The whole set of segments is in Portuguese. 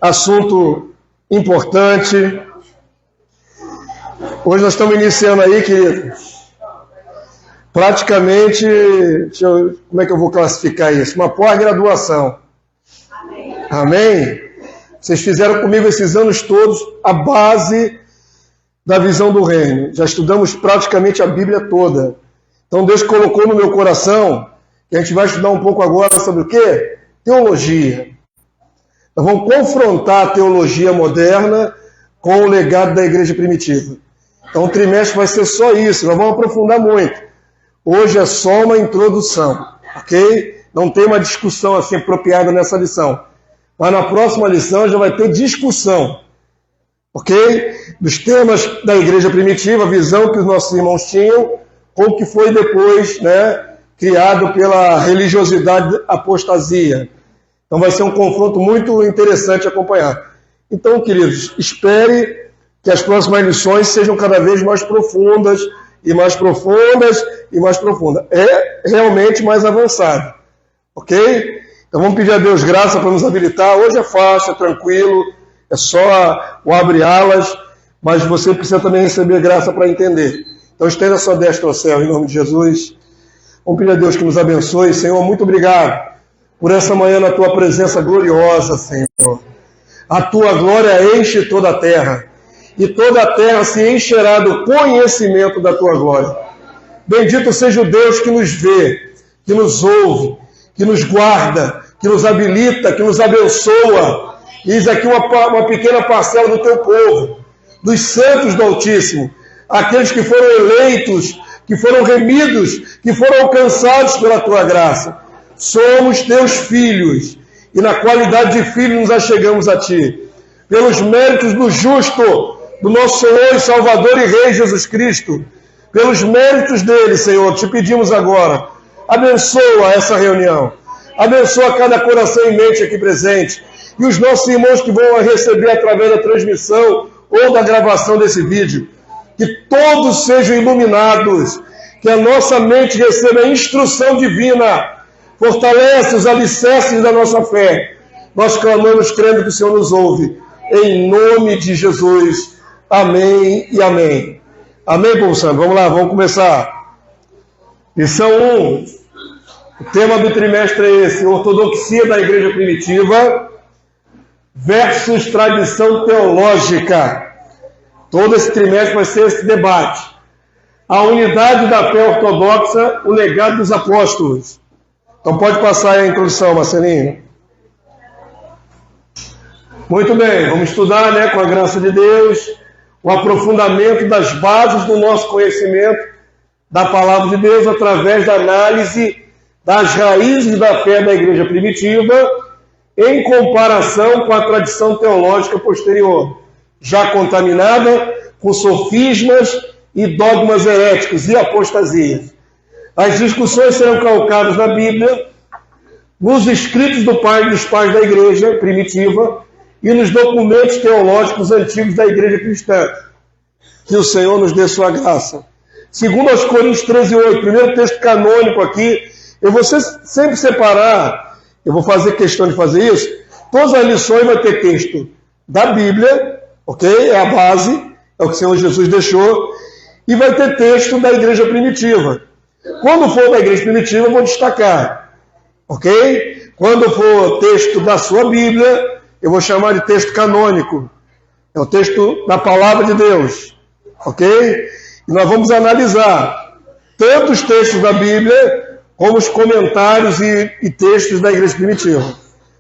assunto importante. Hoje nós estamos iniciando aí, queridos, praticamente, como é que eu vou classificar isso? Uma pós-graduação. Amém? Vocês fizeram comigo esses anos todos a base da visão do reino. Já estudamos praticamente a Bíblia toda. Então Deus colocou no meu coração que a gente vai estudar um pouco agora sobre o quê? Teologia. Nós vamos confrontar a teologia moderna com o legado da igreja primitiva. Então o trimestre vai ser só isso, nós vamos aprofundar muito. Hoje é só uma introdução, ok? Não tem uma discussão assim apropriada nessa lição. Mas na próxima lição já vai ter discussão, ok? Dos temas da igreja primitiva, a visão que os nossos irmãos tinham, com o que foi depois, criado pela religiosidade apostasia. Então vai ser um confronto muito interessante acompanhar. Então, queridos, espere que as próximas lições sejam cada vez mais profundas, e mais profundas, e mais profundas. É realmente mais avançado, ok? Então vamos pedir a Deus graça para nos habilitar. Hoje é fácil, é tranquilo, é só o abre alas, mas você precisa também receber graça para entender. Então estenda a sua destra ao céu, em nome de Jesus. Vamos pedir a Deus que nos abençoe. Senhor, muito obrigado por essa manhã na tua presença gloriosa, Senhor. A tua glória enche toda a terra, e toda a terra se encherá do conhecimento da tua glória. Bendito seja o Deus que nos vê, que nos ouve, que nos guarda, que nos habilita, que nos abençoa. Eis aqui uma pequena parcela do teu povo, dos santos do Altíssimo, aqueles que foram eleitos, que foram remidos, que foram alcançados pela tua graça. Somos teus filhos, e na qualidade de filho nos achegamos a ti. Pelos méritos do justo, do nosso Senhor e Salvador e Rei Jesus Cristo, pelos méritos dele, Senhor, te pedimos agora, abençoa essa reunião, abençoa cada coração e mente aqui presente, e os nossos irmãos que vão receber através da transmissão ou da gravação desse vídeo, que todos sejam iluminados, que a nossa mente receba a instrução divina, fortalece os alicerces da nossa fé. Nós clamamos crendo que o Senhor nos ouve, em nome de Jesus. Amém e amém. Amém, povo santo? Vamos lá, vamos começar. Lição 1. O tema do trimestre é esse: ortodoxia da igreja primitiva versus tradição teológica. Todo esse trimestre vai ser esse debate. A unidade da fé ortodoxa, o legado dos apóstolos. Então pode passar aí a introdução, Marcelinho. Muito bem, vamos estudar, com a graça de Deus, o aprofundamento das bases do nosso conhecimento da palavra de Deus através da análise das raízes da fé da igreja primitiva em comparação com a tradição teológica posterior, já contaminada com sofismas e dogmas heréticos e apostasias. As discussões serão calcadas na Bíblia, nos escritos dos pais da igreja primitiva e nos documentos teológicos antigos da igreja cristã. Que o Senhor nos dê sua graça. Segundo aos Coríntios 13:8, primeiro texto canônico aqui, eu vou sempre separar, eu vou fazer questão de fazer isso, todas as lições vai ter texto da Bíblia, ok? É a base, é o que o Senhor Jesus deixou, e vai ter texto da igreja primitiva. Quando for da igreja primitiva, eu vou destacar, ok? Quando for texto da sua Bíblia, eu vou chamar de texto canônico. É o texto da palavra de Deus, ok? E nós vamos analisar tanto os textos da Bíblia, como os comentários e textos da igreja primitiva.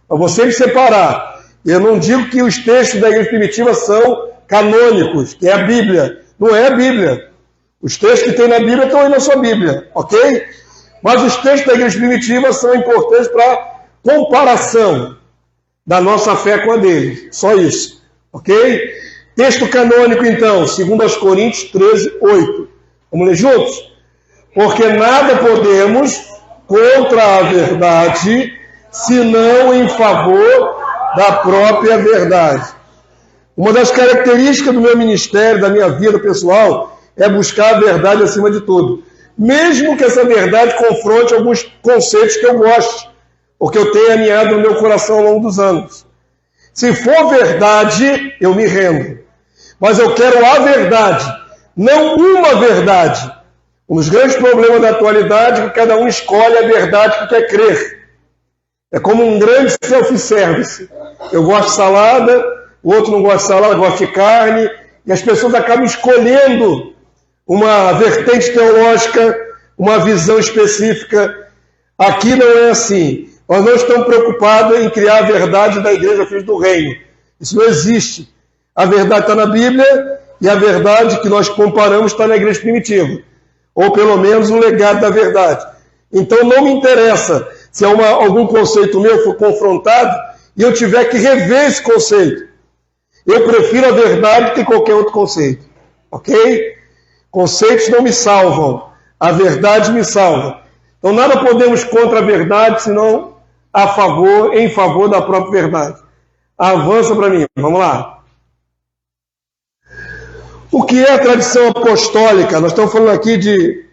Eu vou sempre separar. Eu não digo que os textos da igreja primitiva são canônicos, que é a Bíblia. Não é a Bíblia. Os textos que tem na Bíblia estão aí na sua Bíblia, ok? Mas os textos da igreja primitiva são importantes para comparação da nossa fé com a dele. Só isso, ok? Texto canônico, então, 2 Coríntios 13:8. Vamos ler juntos? Porque nada podemos contra a verdade, senão em favor da própria verdade. Uma das características do meu ministério, da minha vida pessoal, é buscar a verdade acima de tudo. Mesmo que essa verdade confronte alguns conceitos que eu gosto, ou que eu tenho alinhado no meu coração ao longo dos anos. Se for verdade, eu me rendo. Mas eu quero a verdade, não uma verdade. Um dos grandes problemas da atualidade é que cada um escolhe a verdade que quer crer. É como um grande self-service. Eu gosto de salada, o outro não gosta de salada, gosta de carne, e as pessoas acabam escolhendo uma vertente teológica, uma visão específica. Aqui não é assim. Nós não estamos preocupados em criar a verdade da Igreja Filhos do Reino. Isso não existe. A verdade está na Bíblia e a verdade que nós comparamos está na Igreja Primitiva. Ou pelo menos o legado da verdade. Então não me interessa se algum conceito meu for confrontado e eu tiver que rever esse conceito. Eu prefiro a verdade que qualquer outro conceito. Ok? Conceitos não me salvam. A verdade me salva. Então nada podemos contra a verdade, senão a favor, em favor da própria verdade. Avança para mim, vamos lá. O que é a tradição apostólica? Nós estamos falando aqui de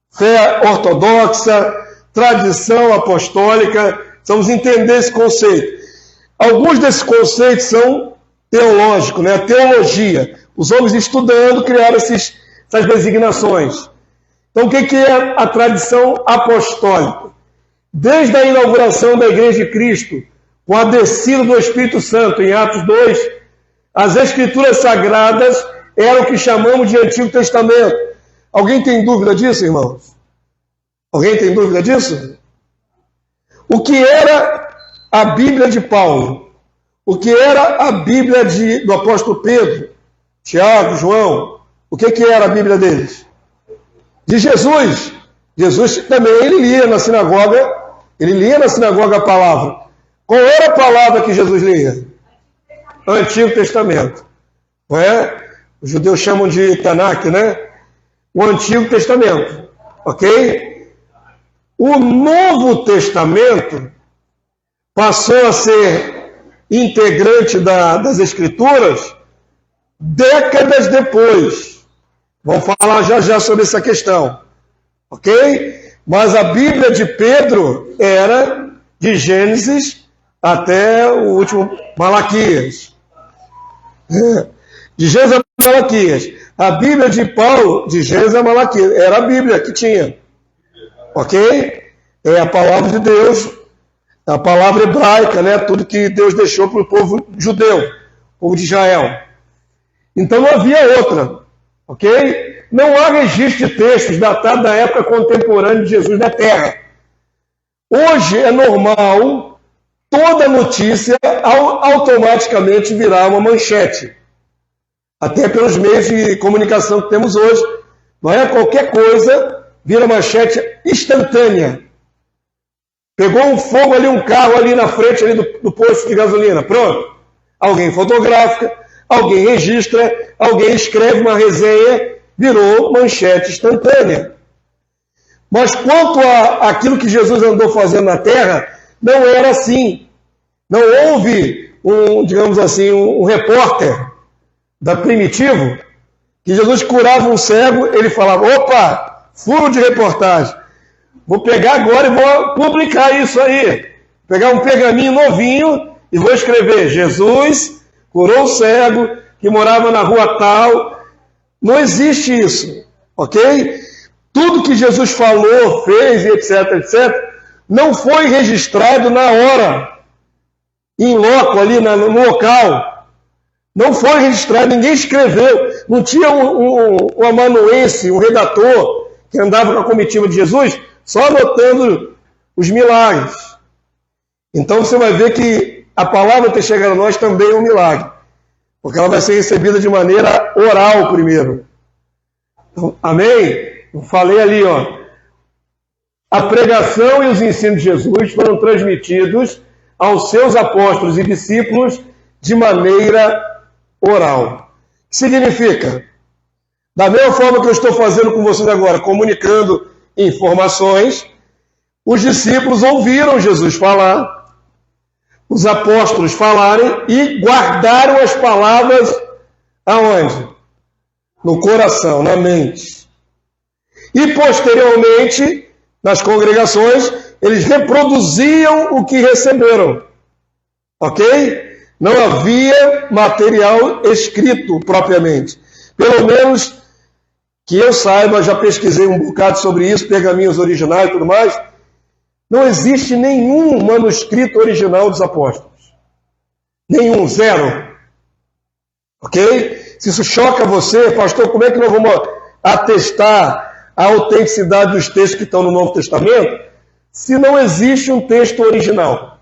fé ortodoxa, tradição apostólica. Precisamos entender esse conceito. Alguns desses conceitos são teológicos, né? A teologia. Os homens estudando criaram essas designações. Então, o que é a tradição apostólica? Desde a inauguração da Igreja de Cristo, com a descida do Espírito Santo, em Atos 2, as Escrituras Sagradas eram o que chamamos de Antigo Testamento. Alguém tem dúvida disso, irmãos? Alguém tem dúvida disso? O que era a Bíblia de Paulo? O que era a Bíblia do apóstolo Pedro, Tiago, João? O que era a Bíblia deles? De Jesus. Jesus também, ele lia na sinagoga a palavra. Qual era a palavra que Jesus lia? Antigo Testamento. Não é? Os judeus chamam de Tanakh, né? O Antigo Testamento. Ok? O Novo Testamento passou a ser integrante das Escrituras décadas depois. Vamos falar já sobre essa questão. Ok? Mas a Bíblia de Pedro era de Gênesis até o último Malaquias. De Gênesis a Malaquias. A Bíblia de Paulo, de Gênesis a Malaquias, era a Bíblia que tinha. Ok? É a palavra de Deus, a palavra hebraica, né? Tudo que Deus deixou para o povo judeu, o povo de Israel. Então não havia outra. Ok? Não há registro de textos datados da época contemporânea de Jesus na Terra. Hoje é normal toda notícia automaticamente virar uma manchete. Até pelos meios de comunicação que temos hoje. Não é? Qualquer coisa vira manchete instantânea. Pegou um fogo ali, um carro ali na frente ali do posto de gasolina. Pronto. Alguém fotografa, alguém registra, alguém escreve uma resenha, virou manchete instantânea. Mas quanto àquilo que Jesus andou fazendo na terra, não era assim. Não houve um repórter da Primitivo, que Jesus curava um cego, ele falava, opa, furo de reportagem. Vou pegar agora e vou publicar isso aí. Vou pegar um pergaminho novinho e vou escrever, Jesus curou o cego, que morava na rua tal. Não existe isso, ok? Tudo que Jesus falou, fez, etc., não foi registrado na hora, em loco, ali no local. Não foi registrado, ninguém escreveu. Não tinha um amanuense, um redator, que andava com a comitiva de Jesus, só anotando os milagres. Então você vai ver que a palavra ter chegado a nós também é um milagre. Porque ela vai ser recebida de maneira oral primeiro. Então, amém? Eu falei ali, ó. A pregação e os ensinos de Jesus foram transmitidos aos seus apóstolos e discípulos de maneira oral. O que significa? Da mesma forma que eu estou fazendo com vocês agora, comunicando informações, os discípulos ouviram Jesus falar, os apóstolos falarem e guardaram as palavras aonde? No coração, na mente. E posteriormente, nas congregações, eles reproduziam o que receberam. Ok? Não havia material escrito propriamente. Pelo menos que eu saiba, já pesquisei um bocado sobre isso, pergaminhos originais e tudo mais. Não existe nenhum manuscrito original dos apóstolos. Nenhum, zero. Ok? Se isso choca você, pastor, como é que nós vamos atestar a autenticidade dos textos que estão no Novo Testamento se não existe um texto original?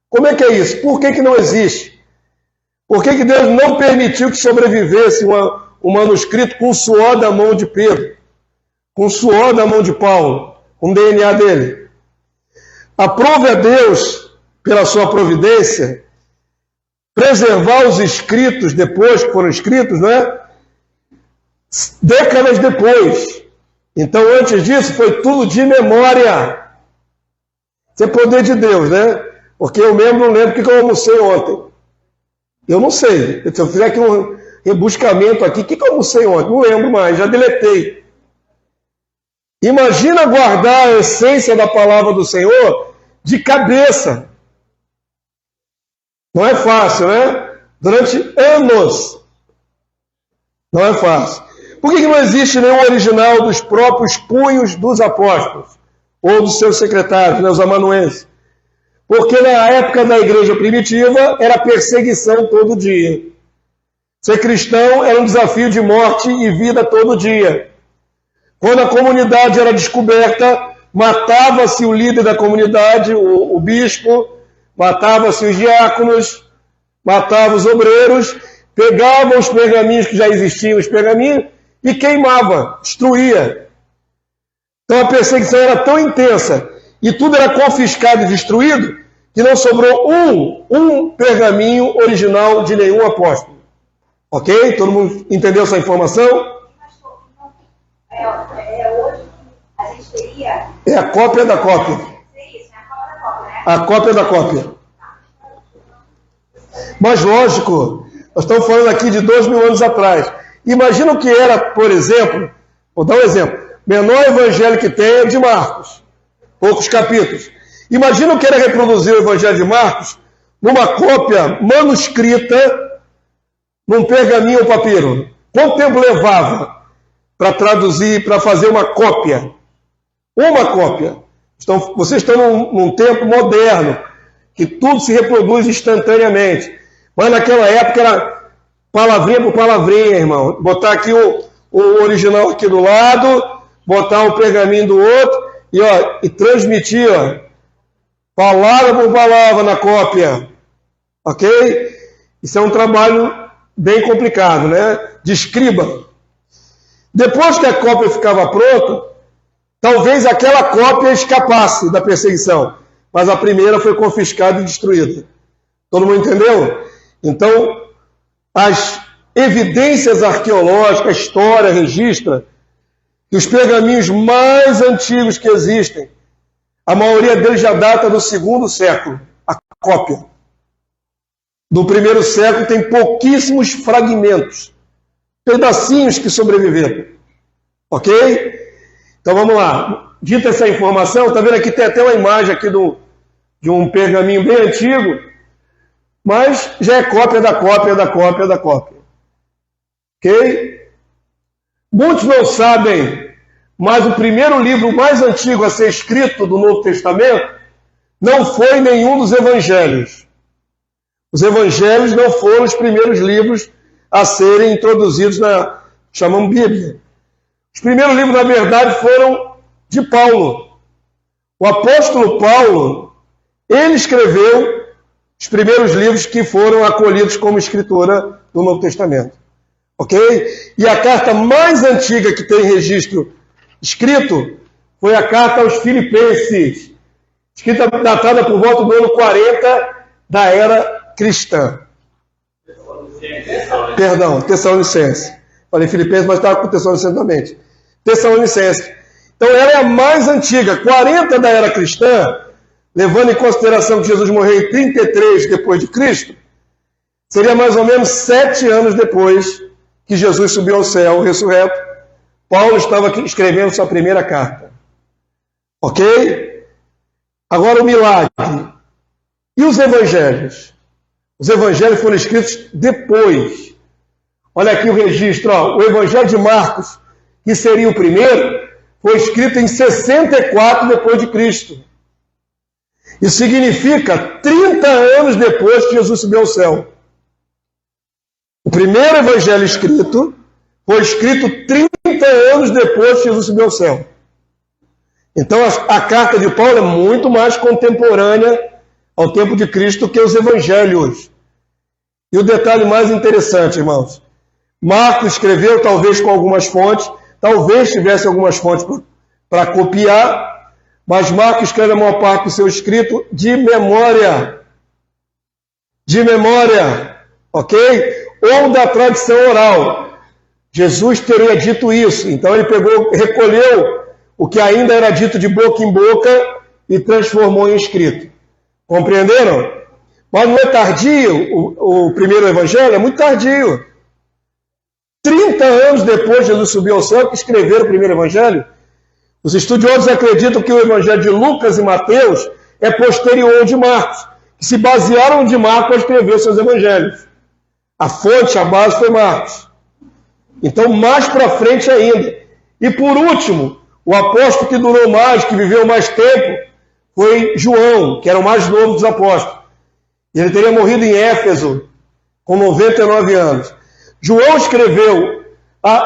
Como é que é isso? Por que não existe? Por que Deus não permitiu que sobrevivesse um manuscrito com o suor da mão de Pedro, com o suor da mão de Paulo, com o DNA dele? Aprove a Deus, pela sua providência, preservar os escritos depois que foram escritos, né? Décadas depois. Então, antes disso, foi tudo de memória. Isso é poder de Deus, né? Porque eu mesmo não lembro o que eu almocei ontem. Eu não sei. Se eu fizer aqui um rebuscamento aqui, o que eu almocei ontem? Não lembro mais, já deletei. Imagina guardar a essência da palavra do Senhor de cabeça. Não é fácil, né? Durante anos. Não é fácil. Por que não existe nenhum original dos próprios punhos dos apóstolos? Ou dos seus secretários, né, os amanuenses? Porque na época da igreja primitiva era perseguição todo dia. Ser cristão era um desafio de morte e vida todo dia. Quando a comunidade era descoberta, matava-se o líder da comunidade, o bispo, matava-se os diáconos, matava os obreiros, pegava os pergaminhos que já existiam, os pergaminhos, e queimava, destruía. Então a perseguição era tão intensa e tudo era confiscado e destruído que não sobrou um pergaminho original de nenhum apóstolo. Ok? Todo mundo entendeu essa informação? Hoje a gente teria... É a cópia da cópia. A cópia da cópia. Mas lógico, nós estamos falando aqui de 2000 anos atrás. Imagina o que era, por exemplo, vou dar um exemplo, menor evangelho que tem é o de Marcos, poucos capítulos. Imagina o que era reproduzir o evangelho de Marcos numa cópia manuscrita, num pergaminho ou papiro. Quanto tempo levava para traduzir, para fazer uma cópia? Uma cópia. Então, vocês estão num tempo moderno, que tudo se reproduz instantaneamente. Mas naquela época era palavrinha por palavrinha, irmão. Botar aqui o original aqui do lado, botar o pergaminho do outro e transmitir, palavra por palavra na cópia. Ok? Isso é um trabalho bem complicado, né? De escriba. Depois que a cópia ficava pronta, talvez aquela cópia escapasse da perseguição, mas a primeira foi confiscada e destruída. Todo mundo entendeu? Então, as evidências arqueológicas, a história registra que os pergaminhos mais antigos que existem, a maioria deles já data do 2º século, a cópia. Do 1º século tem pouquíssimos fragmentos, pedacinhos que sobreviveram. Ok? Então vamos lá. Dita essa informação, está vendo aqui, tem até uma imagem aqui de um pergaminho bem antigo, mas já é cópia da cópia da cópia da cópia. Ok? Muitos não sabem, mas o primeiro livro mais antigo a ser escrito do Novo Testamento não foi nenhum dos evangelhos. Os evangelhos não foram os primeiros livros a serem introduzidos na, chamamos Bíblia. Os primeiros livros, na verdade, foram de Paulo. O apóstolo Paulo, ele escreveu os primeiros livros que foram acolhidos como escritura do Novo Testamento. Ok? E a carta mais antiga que tem registro escrito foi a carta aos Filipenses, escrita datada por volta do ano 40 da era cristã. Perdão, Tessalonicense. Falei Filipenses, mas estava com Tessalonicense também. Tessalonicense. Então ela é a mais antiga, 40 da era cristã, levando em consideração que Jesus morreu em 33 depois de Cristo, seria mais ou menos 7 anos depois que Jesus subiu ao céu, ressurreto. Paulo estava escrevendo sua primeira carta. Ok? Agora o milagre. E os evangelhos? Os evangelhos foram escritos depois. Olha aqui o registro, ó. O Evangelho de Marcos, que seria o primeiro, foi escrito em 64 depois de Cristo. Isso significa 30 anos depois que Jesus subiu ao céu. O primeiro evangelho escrito foi escrito 30 anos depois que Jesus subiu ao céu. Então a carta de Paulo é muito mais contemporânea ao tempo de Cristo que os evangelhos. E o detalhe mais interessante, irmãos, Marcos escreveu talvez com algumas fontes, talvez tivesse algumas fontes para copiar, mas Marcos escreve a maior parte do seu escrito de memória. De memória, ok? Ou da tradição oral. Jesus teria dito isso, então ele recolheu o que ainda era dito de boca em boca e transformou em escrito. Compreenderam? Mas não é tardio, o primeiro evangelho é muito tardio. 30 anos depois de Jesus subir ao céu, que escreveram o primeiro evangelho, os estudiosos acreditam que o evangelho de Lucas e Mateus é posterior ao de Marcos, que se basearam de Marcos para escrever os seus evangelhos. A fonte, a base foi Marcos. Então, mais para frente ainda. E por último, o apóstolo que durou mais, que viveu mais tempo, foi João, que era o mais novo dos apóstolos. E ele teria morrido em Éfeso, com 99 anos. João escreveu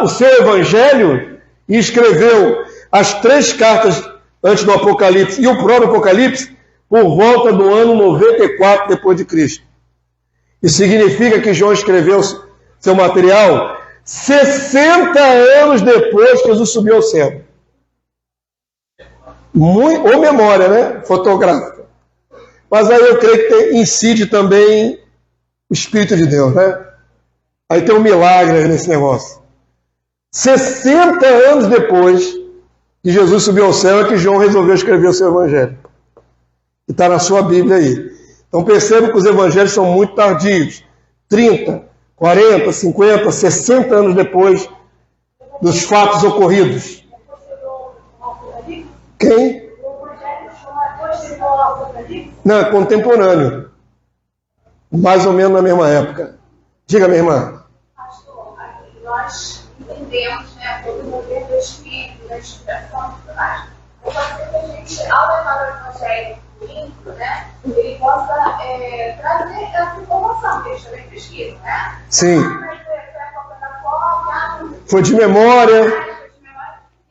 o seu evangelho e escreveu as 3 cartas antes do Apocalipse e o próprio Apocalipse por volta do ano 94 depois de Cristo. Isso significa que João escreveu seu material 60 anos depois que Jesus subiu ao céu. Ou memória, né? Fotográfica. Mas aí eu creio que incide também o Espírito de Deus, né? Aí tem um milagre nesse negócio. 60 anos depois que Jesus subiu ao céu é que João resolveu escrever o seu evangelho. Que está na sua Bíblia aí. Então percebam que os evangelhos são muito tardios. 30, 40, 50, 60 anos depois dos fatos ocorridos. Quem? Não, é contemporâneo. Mais ou menos na mesma época. Diga, minha irmã. Pastor, aqui nós entendemos, né, todo o mover do Espírito, da inspiração e tudo mais. Pode ser que a gente, ao levar o evangelho limpo, né, ele possa trazer essa informação que eles também pesquisam, né? Sim. Foi de memória.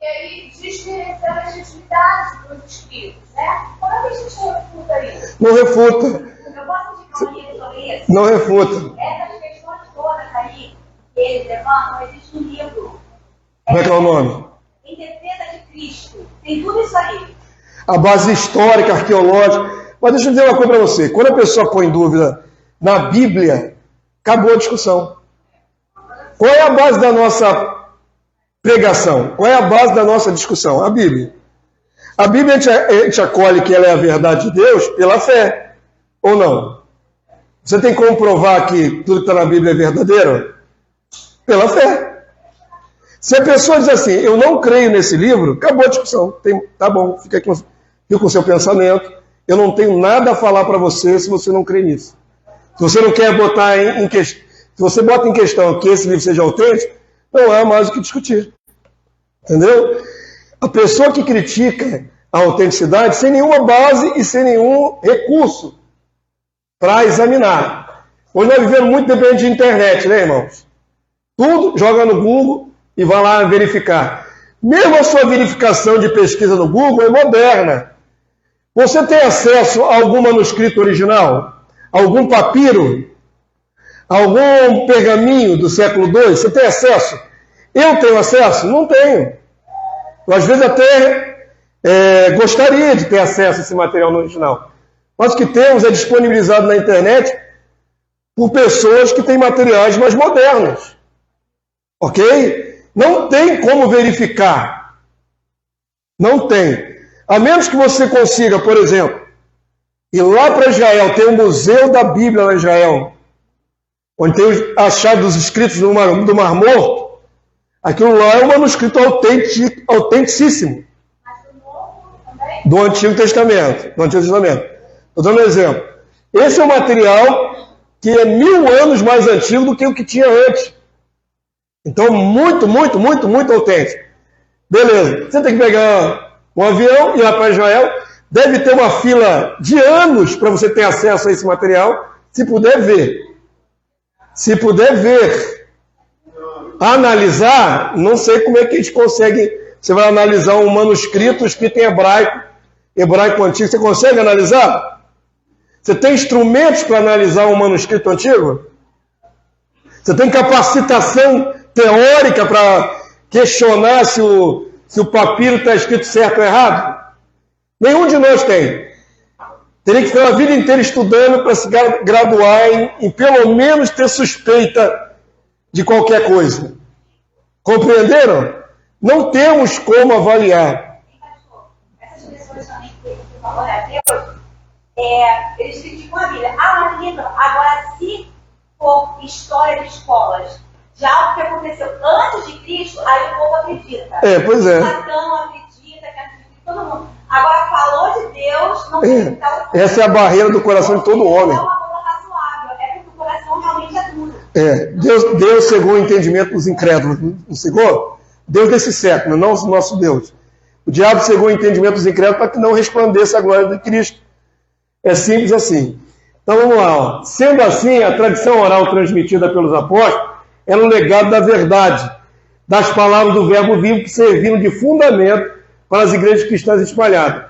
E aí, desmerecendo as atividades dos espíritos, né? Como é que a gente refuta isso? Não refuta. Eu posso indicar um livro sobre isso? Não refuta. Essas questões todas aí, que eles levantam, existe um livro. Como é que é o nome? Em Defesa de Cristo. Tem tudo isso aí. A base histórica, arqueológica. Mas deixa eu dizer uma coisa para você. Quando a pessoa põe dúvida na Bíblia, acabou a discussão. Qual é a base da nossa pregação? Qual é a base da nossa discussão? A Bíblia. A Bíblia a gente acolhe que ela é a verdade de Deus pela fé. Ou não? Você tem como provar que tudo que está na Bíblia é verdadeiro? Pela fé. Se a pessoa diz assim, eu não creio nesse livro, acabou a discussão. Tá bom, fica com o seu pensamento. Eu não tenho nada a falar para você se você não crê nisso. Se você não quer botar em questão, se você bota em questão que esse livro seja autêntico, não há mais o que discutir. Entendeu? A pessoa que critica a autenticidade sem nenhuma base e sem nenhum recurso para examinar. Hoje nós vivemos muito dependente de internet, né, irmãos? Tudo joga no Google e vai lá verificar. Mesmo a sua verificação de pesquisa no Google é moderna. Você tem acesso a algum manuscrito original? Algum papiro? Algum pergaminho do século II? Você tem acesso? Eu tenho acesso? Não tenho. Eu, às vezes até gostaria de ter acesso a esse material no original. Mas o que temos é disponibilizado na internet por pessoas que têm materiais mais modernos. Ok? Não tem como verificar. Não tem. A menos que você consiga, por exemplo, ir lá para Israel, tem um museu da Bíblia lá em Israel, onde tem os achados dos escritos do Mar Morto. Aquilo lá é um manuscrito autenticíssimo do Antigo Testamento. Estou dando um exemplo. Esse é o material que é 1000 anos mais antigo do que o que tinha antes. Então, muito, muito, muito, muito autêntico. Beleza, você tem que pegar um avião e ir lá para Israel. Deve ter uma fila de anos para você ter acesso a esse material, se puder ver. Se puder ver, analisar, não sei como é que a gente consegue. Você vai analisar um manuscrito escrito em hebraico antigo, você consegue analisar? Você tem instrumentos para analisar um manuscrito antigo? Você tem capacitação teórica para questionar se o papiro está escrito certo ou errado? Nenhum de nós tem. Teria que ficar a vida inteira estudando para se graduar em pelo menos ter suspeita de qualquer coisa. Compreenderam? Não temos como avaliar. Essas pessoas também que falam a Deus, eles criticam a Bíblia. Agora, se for história de escolas, de algo que aconteceu antes de Cristo, aí o povo acredita. Pois é. Platão acredita, que acredita todo mundo. Agora, falou de Deus, não tem que Essa é a barreira do coração de todo homem. É uma coisa razoável, porque o coração realmente é duro. Deus cegou o entendimento dos incrédulos, não cegou? Deus desse século, não o nosso Deus. O diabo cegou o entendimento dos incrédulos para que não resplandeça a glória de Cristo. É simples assim. Então vamos lá. Ó. Sendo assim, a tradição oral transmitida pelos apóstolos era um legado da verdade, das palavras do verbo vivo que serviram de fundamento para as igrejas cristãs espalhadas.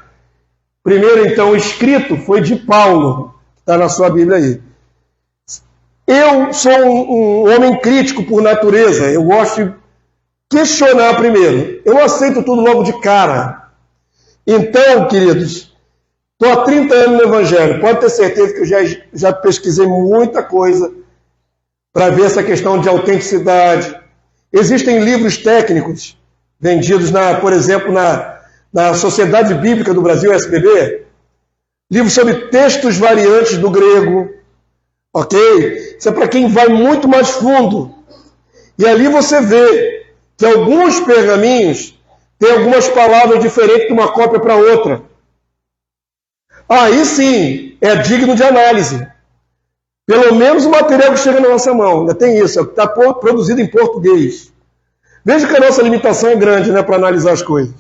Primeiro, então, o escrito foi de Paulo, que está na sua Bíblia aí. Eu sou um homem crítico por natureza, eu gosto de questionar primeiro. Eu não aceito tudo logo de cara. Então, queridos, estou há 30 anos no Evangelho, pode ter certeza que eu já pesquisei muita coisa para ver essa questão de autenticidade. Existem livros técnicos vendidos, por exemplo, na Sociedade Bíblica do Brasil, SBB, livros sobre textos variantes do grego, ok? Isso é para quem vai muito mais fundo. E ali você vê que alguns pergaminhos têm algumas palavras diferentes de uma cópia para outra. Aí sim, é digno de análise. Pelo menos o material que chega na nossa mão, ainda tem isso, está produzido em português. Veja que a nossa limitação é grande, né, para analisar as coisas.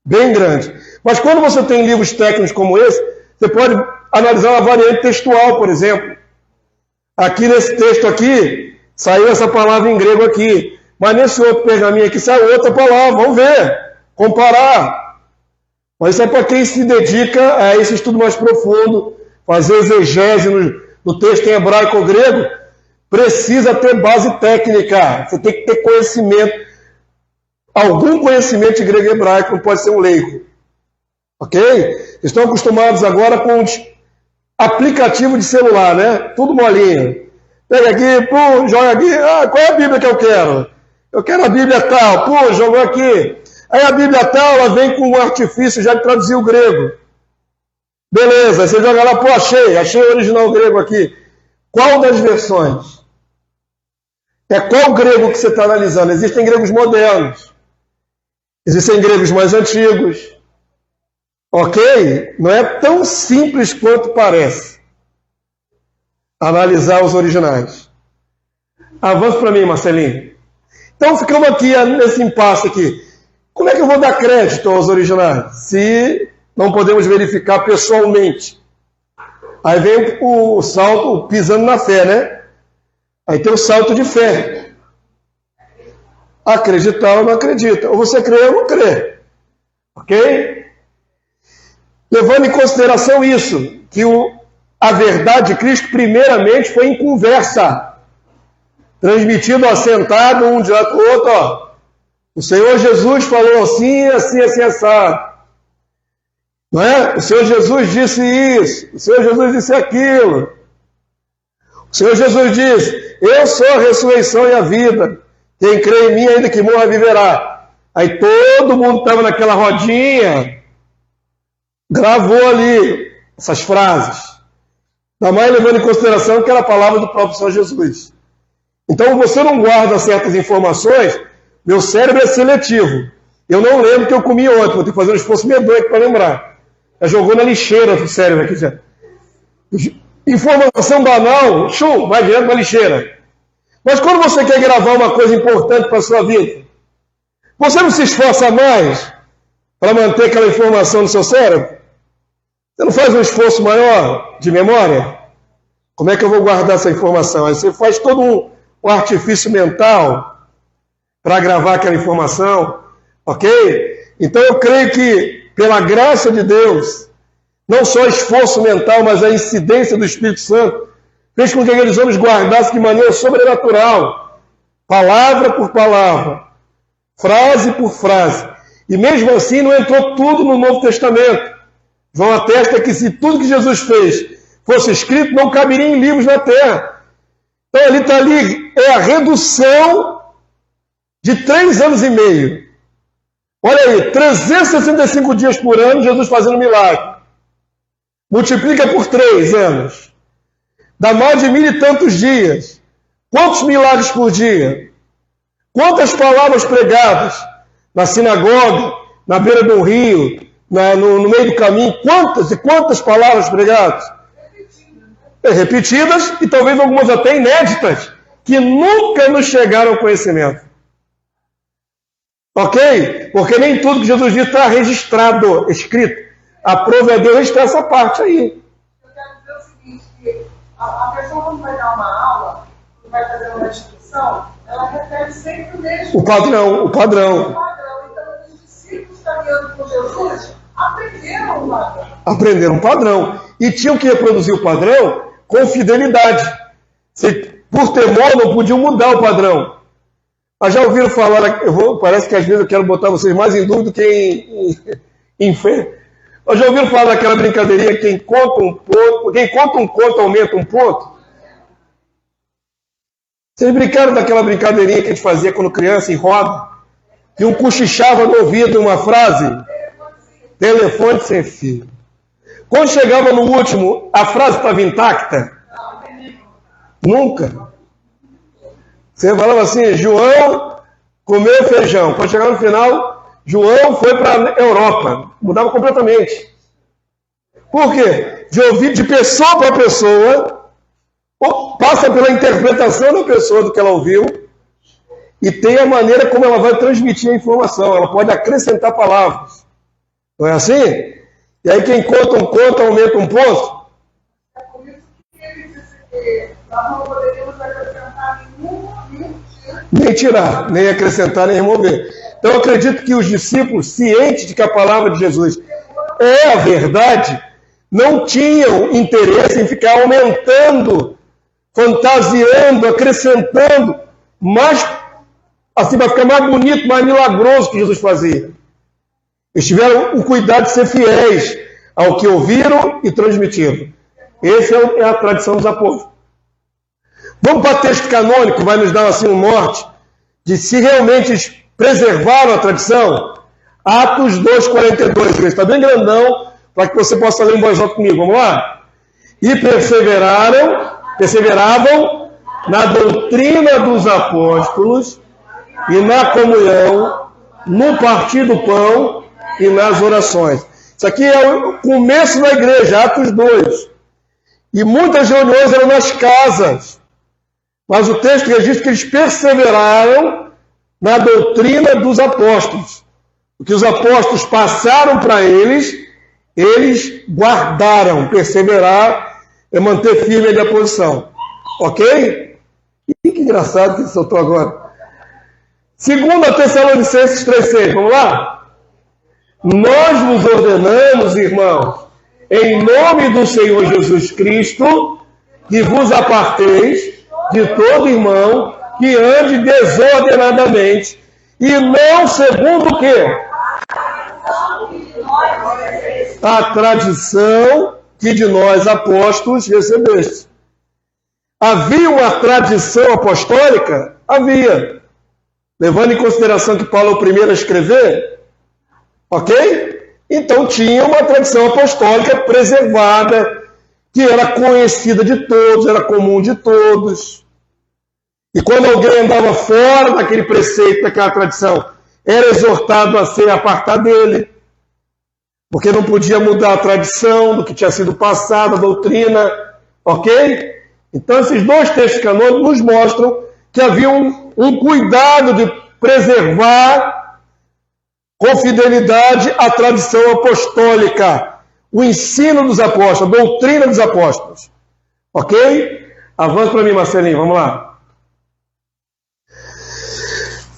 Bem grande. Mas quando você tem livros técnicos como esse, você pode analisar uma variante textual, por exemplo. Aqui nesse texto aqui, saiu essa palavra em grego aqui. Mas nesse outro pergaminho aqui saiu outra palavra. Vamos ver, comparar. Mas isso é para quem se dedica a esse estudo mais profundo, fazer exegese no texto em hebraico ou grego, precisa ter base técnica. Você tem que ter conhecimento. Algum conhecimento de grego e hebraico, não pode ser um leigo. Ok? Estão acostumados agora com aplicativo de celular, né? Tudo molinho. Pega aqui, joga aqui. Qual é a Bíblia que eu quero? Eu quero a Bíblia tal. Jogou aqui. Aí a Bíblia tal, ela vem com um artifício já de traduzir o grego. Beleza, você joga lá, achei o original grego aqui. Qual das versões? Qual grego que você está analisando? Existem gregos modernos. Existem gregos mais antigos. Ok? Não é tão simples quanto parece analisar os originais. Avança para mim, Marcelinho. Então ficamos aqui nesse impasse aqui. Como é que eu vou dar crédito aos originais se não podemos verificar pessoalmente? Aí vem o salto pisando na fé, né? Aí tem o salto de fé. Acreditar ou não acredita. Ou você crê ou não crê. Ok? Levando em consideração isso, que a verdade de Cristo primeiramente foi em conversa. Transmitido assentado um diante do outro, ó. O Senhor Jesus falou assim, assim, assim, assado. Não é? O Senhor Jesus disse isso. O Senhor Jesus disse aquilo. O Senhor Jesus disse, eu sou a ressurreição e a vida. Quem crê em mim, ainda que morra, viverá. Aí todo mundo estava naquela rodinha, gravou ali essas frases. Ainda mais levando em consideração que era a palavra do próprio Senhor Jesus. Então, você não guarda certas informações, meu cérebro é seletivo. Eu não lembro que eu comi ontem, vou ter que fazer um esforço medonho para lembrar. Já jogou na lixeira o cérebro aqui já. informação banal, vai direto para a lixeira. Mas quando você quer gravar uma coisa importante para a sua vida, você não se esforça mais para manter aquela informação no seu cérebro? Você não faz um esforço maior de memória? Como é que eu vou guardar essa informação? Aí você faz todo um artifício mental para gravar aquela informação, ok? Então eu creio que, pela graça de Deus, não só esforço mental, mas a incidência do Espírito Santo, fez com que aqueles homens guardassem de maneira sobrenatural, palavra por palavra, frase por frase. E mesmo assim não entrou tudo no Novo Testamento. João atesta que se tudo que Jesus fez fosse escrito, não caberia em livros na terra. Então ali está é a redução de 3 anos e meio. Olha aí, 365 dias por ano, Jesus fazendo milagre. Multiplica por 3 anos. Dá mais de 1000 e tantos dias. Quantos milagres por dia? Quantas palavras pregadas na sinagoga, na beira do rio, no meio do caminho? Quantas e quantas palavras pregadas? Repetidas e talvez algumas até inéditas, que nunca nos chegaram ao conhecimento. Ok? Porque nem tudo que Jesus disse está registrado, escrito. A prova é Deus registrar essa parte aí. Eu quero dizer o seguinte, que a pessoa quando vai dar uma aula, quando vai fazer uma instrução, ela repete sempre o mesmo. O padrão. Então, os discípulos caminhando com Jesus aprenderam o padrão. Aprenderam o padrão. E tinham que reproduzir o padrão com fidelidade. Por temor, não podiam mudar o padrão. Mas já ouviram falar, parece que às vezes eu quero botar vocês mais em dúvida do que em fé. Mas já ouviram falar daquela brincadeirinha, quem conta um conto aumenta um ponto? Vocês brincaram daquela brincadeirinha que a gente fazia quando criança, em roda? E um cochichava no ouvido uma frase? Telefone sem fio. Quando chegava no último, a frase estava intacta? Nunca. Você falava assim, João comeu feijão. Quando chegava no final, João foi para a Europa. Mudava completamente. Por quê? De ouvir de pessoa para pessoa, passa pela interpretação da pessoa do que ela ouviu e tem a maneira como ela vai transmitir a informação. Ela pode acrescentar palavras. Não é assim? E aí quem conta um conto aumenta um ponto. É por isso que ele disse que nós não poderíamos acrescentar nem tirar, nem acrescentar, nem remover. Então eu acredito que os discípulos, cientes de que a palavra de Jesus é a verdade, não tinham interesse em ficar aumentando, fantasiando, acrescentando, mas assim vai ficar mais bonito, mais milagroso que Jesus fazia. Eles tiveram o cuidado de ser fiéis ao que ouviram e transmitiram. Essa é a tradição dos apóstolos. Vamos para o texto canônico, vai nos dar assim um norte de se realmente eles preservaram a tradição. Atos 2,42, está bem grandão, para que você possa ler em voz alta comigo. Vamos lá? E perseveravam na doutrina dos apóstolos e na comunhão, no partir do pão e nas orações. Isso aqui é o começo da igreja, Atos 2. E muitas reuniões eram nas casas. Mas o texto registra que eles perseveraram na doutrina dos apóstolos. O que os apóstolos passaram para eles, eles guardaram. Perseverar é manter firme a posição. Ok? E que engraçado que ele soltou agora. 2 Tessalonicenses 3,6. Vamos lá? Nós vos ordenamos, irmãos, em nome do Senhor Jesus Cristo, que vos aparteis de todo irmão que ande desordenadamente, e não segundo o quê? A tradição que de nós apóstolos recebeste. Havia uma tradição apostólica? Havia. Levando em consideração que Paulo é o primeiro a escrever, ok? Então tinha uma tradição apostólica preservada, que era conhecida de todos, era comum de todos. E quando alguém andava fora daquele preceito, daquela tradição, era exortado a se apartar dele, porque não podia mudar a tradição do que tinha sido passado, a doutrina, Ok? Então, esses dois textos canônicos nos mostram que havia um cuidado de preservar com fidelidade a tradição apostólica, o ensino dos apóstolos, a doutrina dos apóstolos. Ok? Avança para mim, Marcelinho, vamos lá.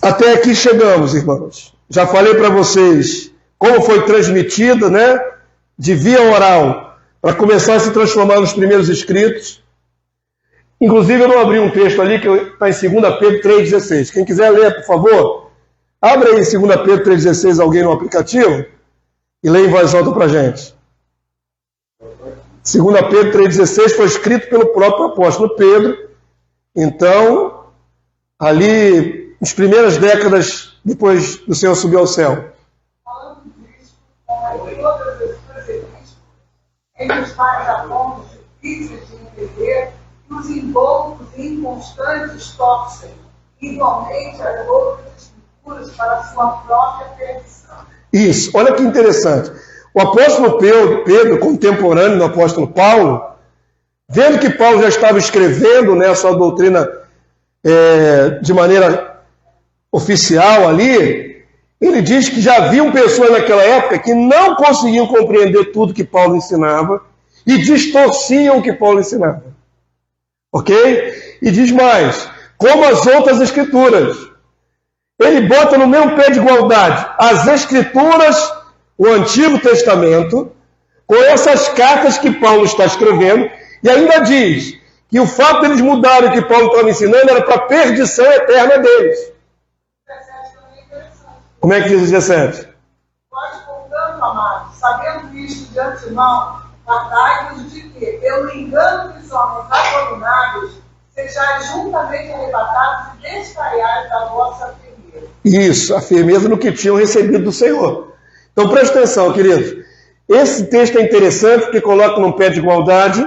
Até aqui chegamos, irmãos. Já falei para vocês como foi transmitida, né, de via oral, para começar a se transformar nos primeiros escritos. Inclusive, eu não abri um texto ali que está em 2 Pedro 3,16. Quem quiser ler, por favor, abre aí 2 Pedro 3,16, alguém no aplicativo, e lê em voz alta para a gente. 2 Pedro 3,16 foi escrito pelo próprio apóstolo Pedro. Então, ali, nas primeiras décadas depois do Senhor subir ao céu. Falando disso, como em todas as suas epístolas, ele nos faz apontos difíceis de entender que os invultos e inconstantes torcem igualmente as outras escrituras para a sua própria perdição. Isso, olha que interessante. O apóstolo Pedro, contemporâneo do apóstolo Paulo, vendo que Paulo já estava escrevendo, né, a sua doutrina de maneira oficial ali, ele diz que já haviam pessoas naquela época que não conseguiam compreender tudo que Paulo ensinava e distorciam o que Paulo ensinava. Ok? E diz mais, como as outras escrituras. Ele bota no mesmo pé de igualdade as escrituras, o Antigo Testamento, com essas cartas que Paulo está escrevendo, e ainda diz que o fato de eles mudarem o que Paulo estava ensinando era para a perdição eterna deles. Como é que diz o 17? Nós, portanto, amados, sabendo isto de antemão, guardai-vos de que, pelo engano dos homens abomináveis, sejais juntamente arrebatados e descaiais da vossa firmeza. Isso, a firmeza no que tinham recebido do Senhor. Então presta atenção, queridos. Esse texto é interessante porque coloca num pé de igualdade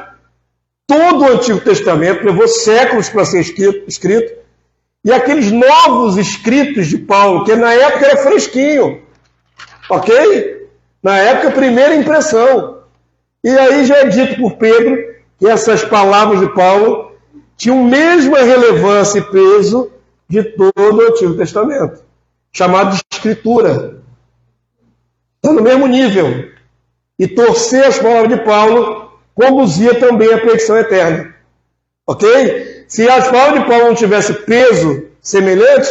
todo o Antigo Testamento, levou séculos para ser escrito, e aqueles novos escritos de Paulo, que na época era fresquinho, ok? Na época, primeira impressão. E aí já é dito por Pedro que essas palavras de Paulo tinham a mesma relevância e peso de todo o Antigo Testamento, chamado de Escritura. Está no mesmo nível. E torcer as palavras de Paulo conduzia também à perdição eterna. Ok? Se as palavras de Paulo não tivessem peso semelhante,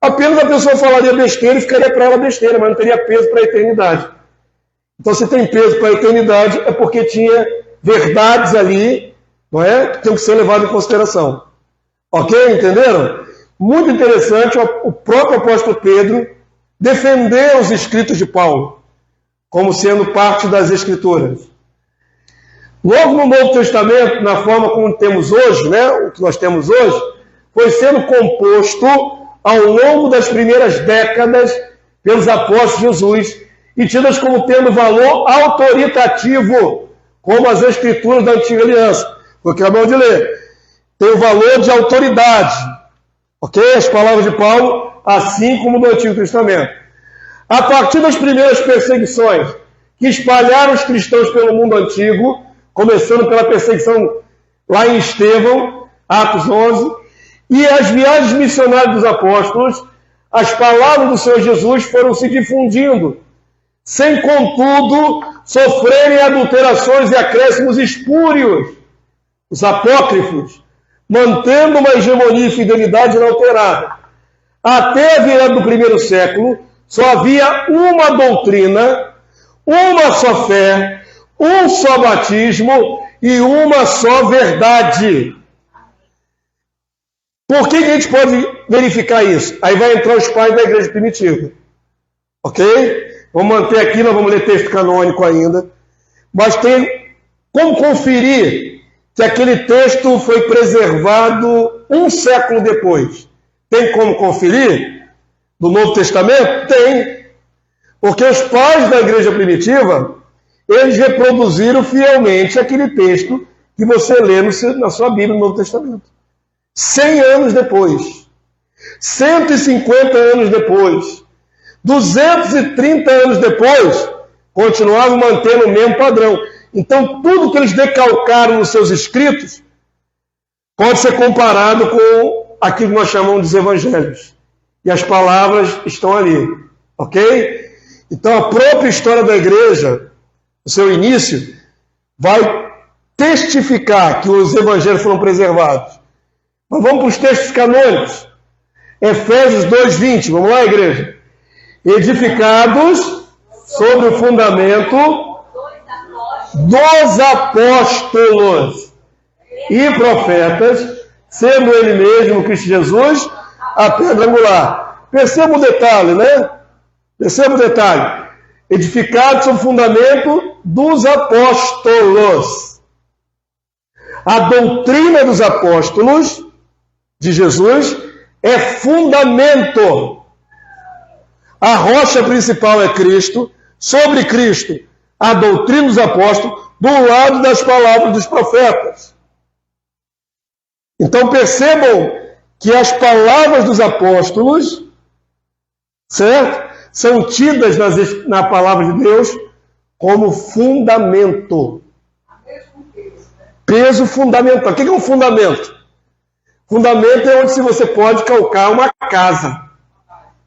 apenas a pessoa falaria besteira e ficaria para ela besteira, mas não teria peso para a eternidade. Então, se tem peso para a eternidade, é porque tinha verdades ali, não é? Que tem que ser levado em consideração. Ok? Entenderam? Muito interessante, o próprio apóstolo Pedro defendeu os escritos de Paulo como sendo parte das Escrituras. Logo no Novo Testamento, na forma como temos hoje, né, o que nós temos hoje, foi sendo composto ao longo das primeiras décadas pelos apóstolos de Jesus e tidas como tendo valor autoritativo, como as Escrituras da Antiga Aliança. Foi o que acabamos de ler. Tem o valor de autoridade. Ok? As palavras de Paulo, assim como no Antigo Testamento. A partir das primeiras perseguições que espalharam os cristãos pelo mundo antigo, começando pela perseguição lá em Estevão, Atos 11, e as viagens missionárias dos apóstolos, as palavras do Senhor Jesus foram se difundindo, sem, contudo, sofrerem adulterações e acréscimos espúrios, os apócrifos, mantendo uma hegemonia e fidelidade inalterada. Até a virada do primeiro século, só havia uma doutrina, uma só fé, um só batismo e uma só verdade. Por que a gente pode verificar isso? Aí vai entrar os pais da igreja primitiva. Ok? Vamos manter aqui, nós vamos ler texto canônico ainda. Mas tem como conferir que aquele texto foi preservado um século depois. Tem como conferir? Do Novo Testamento? Tem. Porque os pais da igreja primitiva, eles reproduziram fielmente aquele texto que você lê na sua Bíblia no Novo Testamento. 100 anos depois, 150 anos depois, 230 anos depois, continuavam mantendo o mesmo padrão. Então, tudo que eles decalcaram nos seus escritos pode ser comparado com aquilo que nós chamamos dos evangelhos. E as palavras estão ali, ok? Então, a própria história da igreja, no seu início, vai testificar que os evangelhos foram preservados. Mas vamos para os textos canônicos. Efésios 2:20, vamos lá, igreja? Edificados sobre o fundamento dos apóstolos e profetas, sendo ele mesmo, Cristo Jesus, a pedra angular. Perceba o detalhe, né? Perceba o detalhe. Edificados sobre o fundamento dos apóstolos. A doutrina dos apóstolos de Jesus é fundamento. A rocha principal é Cristo, sobre Cristo, a doutrina dos apóstolos, do lado das palavras dos profetas. Então percebam que as palavras dos apóstolos, certo? São tidas na palavra de Deus como fundamento. Peso fundamental. O que é um fundamento? Fundamento é onde você pode calcar uma casa,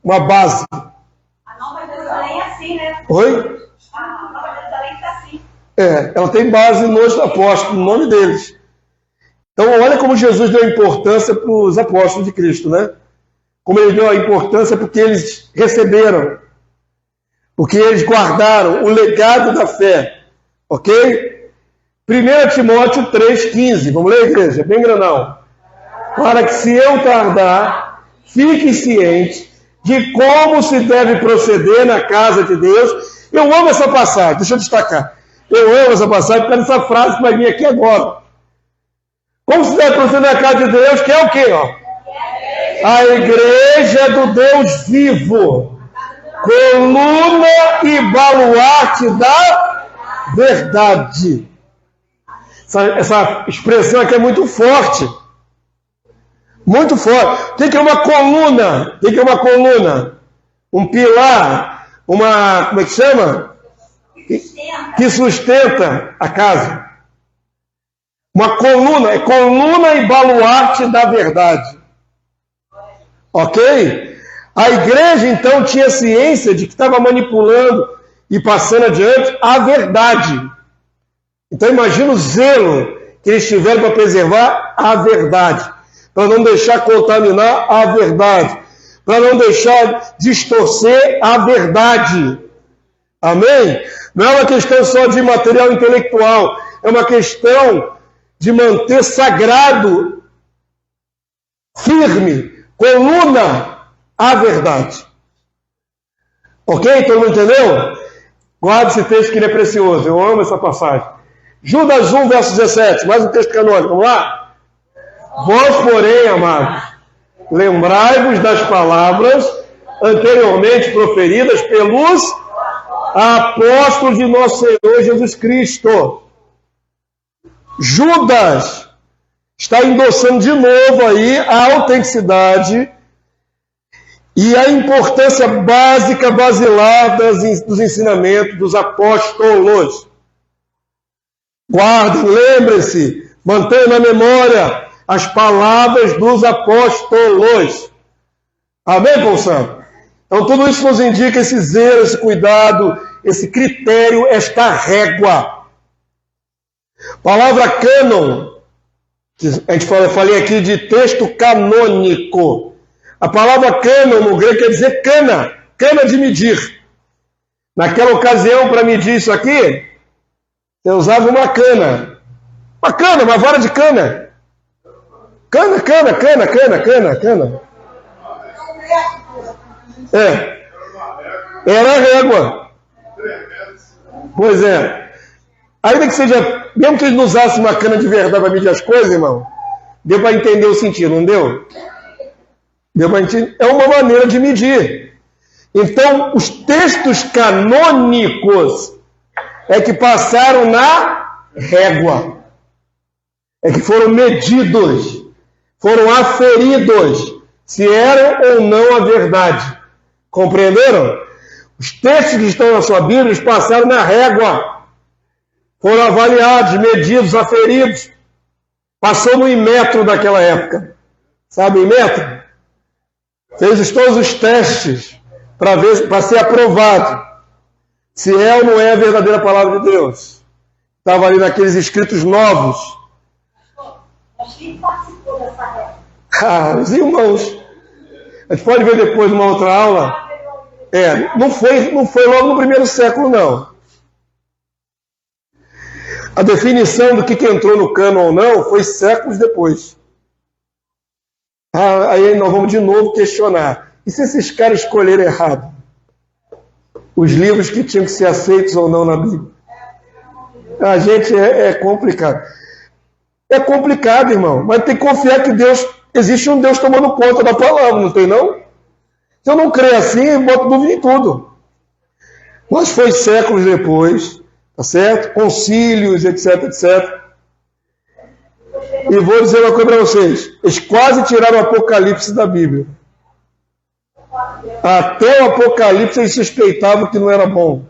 uma base. A Nova Jerusalém é assim, né? Oi? A Nova Jerusalém está assim. Ela tem base nos apóstolos, no nome deles. Então, olha como Jesus deu importância para os apóstolos de Cristo, né? Como ele deu a importância porque eles receberam, porque eles guardaram o legado da fé, ok? 1 Timóteo 3,15, vamos ler, igreja? Bem grandão. Para que, se eu tardar, fique ciente de como se deve proceder na casa de Deus. Eu amo essa passagem, deixa eu destacar. Eu amo essa passagem, porque essa frase que vai vir aqui agora. Como se deve proceder na casa de Deus, que é o quê? Ó? A igreja do Deus vivo, coluna e baluarte da verdade. Essa expressão aqui é muito forte. Muito forte. O que é uma coluna? O que é uma coluna? Um pilar, como é que chama? Que sustenta a casa. Uma coluna, é coluna e baluarte da verdade. Ok? A igreja, então, tinha ciência de que estava manipulando e passando adiante a verdade. Então, imagina o zelo que eles tiveram para preservar a verdade, para não deixar contaminar a verdade, para não deixar distorcer a verdade. Amém? Não é uma questão só de material intelectual, é uma questão de manter sagrado, firme, coluna, a verdade. Ok? Todo mundo entendeu? Guarde esse texto que ele é precioso. Eu amo essa passagem. Judas 1, verso 17. Mais um texto canônico. Vamos lá? Vós, porém, amados, lembrai-vos das palavras anteriormente proferidas pelos apóstolos de nosso Senhor Jesus Cristo. Judas está endossando de novo aí a autenticidade e a importância básica, basilar dos ensinamentos dos apóstolos. Guardem, lembrem-se, mantenham na memória as palavras dos apóstolos. Amém, Paulo Santo? Então tudo isso nos indica esse zelo, esse cuidado, esse critério, esta régua. Palavra cânon, eu falei aqui de texto canônico. A palavra cânon no grego quer dizer cana, cana de medir. Naquela ocasião, para medir isso aqui, eu usava uma cana, uma vara de cana. Cana. Era a régua. Pois é. Ainda que seja, mesmo que eles não usassem uma cana de verdade para medir as coisas, irmão, deu para entender o sentido, não deu? Deu para entender? É uma maneira de medir. Então, os textos canônicos é que passaram na régua. É que foram medidos, foram aferidos, se eram ou não a verdade. Compreenderam? Os textos que estão na sua Bíblia, eles passaram na régua. foram avaliados, medidos, aferidos. Passou no Inmetro daquela época. Sabe o Inmetro? Fez todos os testes para ser aprovado se é ou não é a verdadeira palavra de Deus. Estava ali naqueles escritos novos. Mas quem participou dessa época? Os irmãos. A gente pode ver depois numa outra aula. Não foi logo no primeiro século, não. A definição do que entrou no cânon ou não foi séculos depois. Aí nós vamos de novo questionar. E se esses caras escolheram errado? Os livros que tinham que ser aceitos ou não na Bíblia? A gente é complicado. É complicado, irmão. Mas tem que confiar que Deus... Existe um Deus tomando conta da palavra, não tem não? Se eu não creio assim, eu boto dúvida em tudo. Mas foi séculos depois, tá certo? Concílios, etc, etc. E vou dizer uma coisa para vocês. Eles quase tiraram o Apocalipse da Bíblia. Até o Apocalipse eles suspeitavam que não era bom.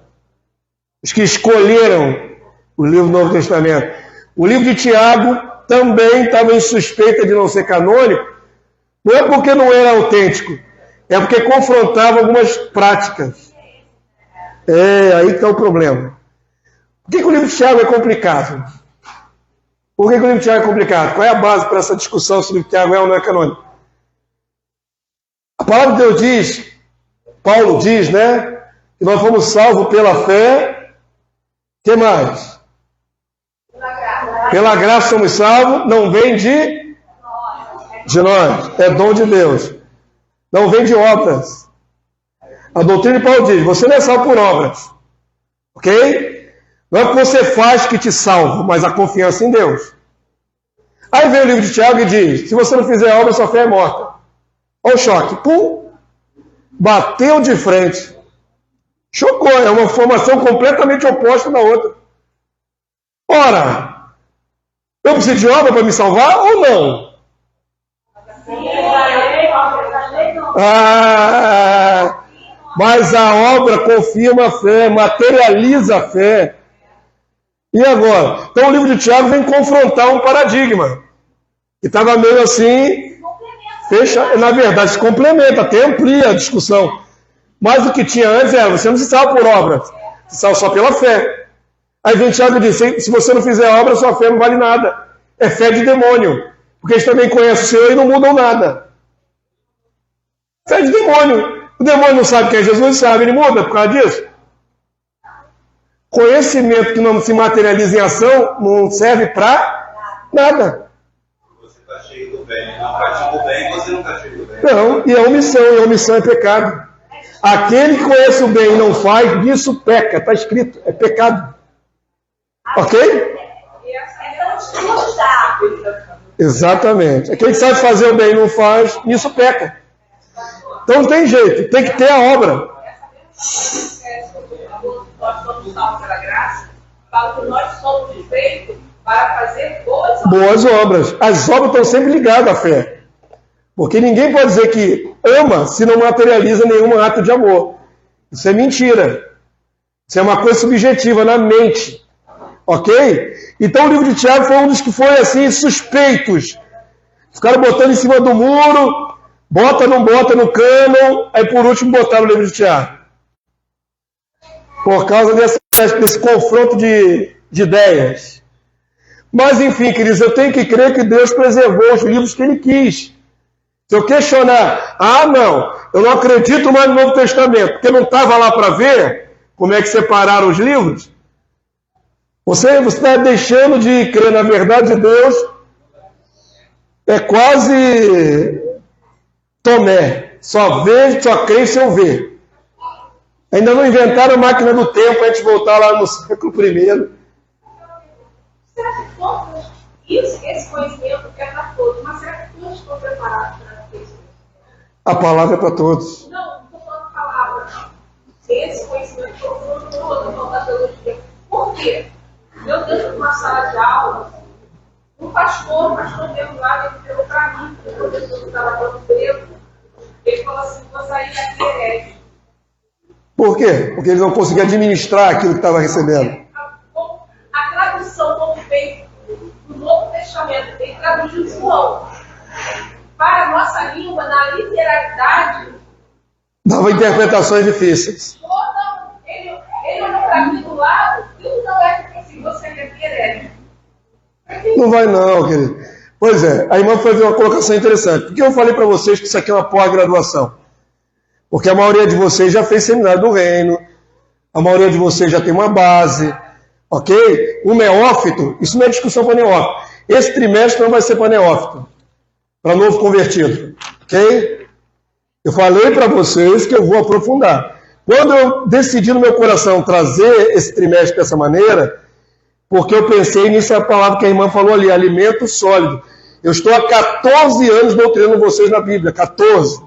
Os que escolheram o livro do Novo Testamento. O livro de Tiago também estava em suspeita de não ser canônico. Não é porque não era autêntico. É porque confrontava algumas práticas. Aí que está o problema. Por que o livro de Tiago é complicado? Por que o livro de Tiago é complicado? Qual é a base para essa discussão se o livro de Tiago é ou não é canônico? A palavra de Deus diz, Paulo diz, né? Que nós fomos salvos pela fé. O que mais? Pela graça somos salvos. Não vem de nós. É dom de Deus. Não vem de obras. A doutrina de Paulo diz, você não é salvo por obras. Ok? Não é o que você faz que te salva, mas a confiança em Deus. Aí vem o livro de Tiago e diz, se você não fizer obra, sua fé é morta. Olha o choque. Pum! Bateu de frente. Chocou. É uma formação completamente oposta da outra. Ora, eu preciso de obra para me salvar ou não? Mas a obra confirma a fé, materializa a fé. E agora? Então o livro de Tiago vem confrontar um paradigma. Que estava meio assim, fecha, na verdade se complementa, até amplia a discussão. Mas o que tinha antes era, você não se salva por obras, se salva só pela fé. Aí vem Tiago e diz, se você não fizer obra, sua fé não vale nada. É fé de demônio. Porque eles também conhecem o Senhor e não mudam nada. Fé de demônio. O demônio não sabe quem é Jesus, sabe, ele muda por causa disso. Conhecimento que não se materializa em ação não serve para nada. Você está cheio do bem, não pratica o bem, você não está cheio do bem. Não, e a omissão é pecado. Aquele que conhece o bem e não faz, disso peca, está escrito, é pecado. Ok? Exatamente. Aquele que sabe fazer o bem e não faz, nisso peca. Então não tem jeito, tem que ter a obra. Nós somos salvos pela graça, fala que nós somos feitos para fazer boas obras. Boas obras. As obras estão sempre ligadas à fé. Porque ninguém pode dizer que ama se não materializa nenhum ato de amor. Isso é mentira. Isso é uma coisa subjetiva na mente. Ok? Então o livro de Tiago foi um dos que foi assim, suspeitos. Ficaram botando em cima do muro, bota, não bota no cânon, aí por último botaram o livro de Tiago. Por causa desse confronto de ideias. Mas enfim, queridos, eu tenho que crer que Deus preservou os livros que Ele quis. Se eu questionar, não, eu não acredito mais no Novo Testamento, porque não estava lá para ver como é que separaram os livros, você está deixando de crer na verdade de Deus, é quase Tomé, só crê se eu ver. Ainda não inventaram a máquina do tempo para a gente voltar lá no século I. Será que todos, esse conhecimento é para todos, mas será que todos estão preparados para isso? A palavra é para todos. Não, não estou falando palavra, não. Esse conhecimento é para todos, não da teologia. Por quê? Meu Deus, numa sala de aula, um pastor mesmo lá, ele pegou para mim, o professor que estava dando treino, ele falou assim, vou sair daqui herege. Por quê? Porque eles não conseguiam administrar aquilo que estava recebendo. A João, para a nossa língua, na literalidade, dava interpretações difíceis. ele olhou para mim do lado, tudo não é porque se você quer Não vai não, querido. Pois é, a irmã fez uma colocação interessante. Por que eu falei para vocês que isso aqui é uma pós-graduação? Porque a maioria de vocês já fez seminário do reino, a maioria de vocês já tem uma base, ok? O neófito, isso não é discussão para neófito. Esse trimestre não vai ser para neófito, para novo convertido, ok? Eu falei para vocês que eu vou aprofundar. Quando eu decidi no meu coração trazer esse trimestre dessa maneira, porque eu pensei nisso, a palavra que a irmã falou ali, alimento sólido. Eu estou há 14 anos doutrinando vocês na Bíblia, 14.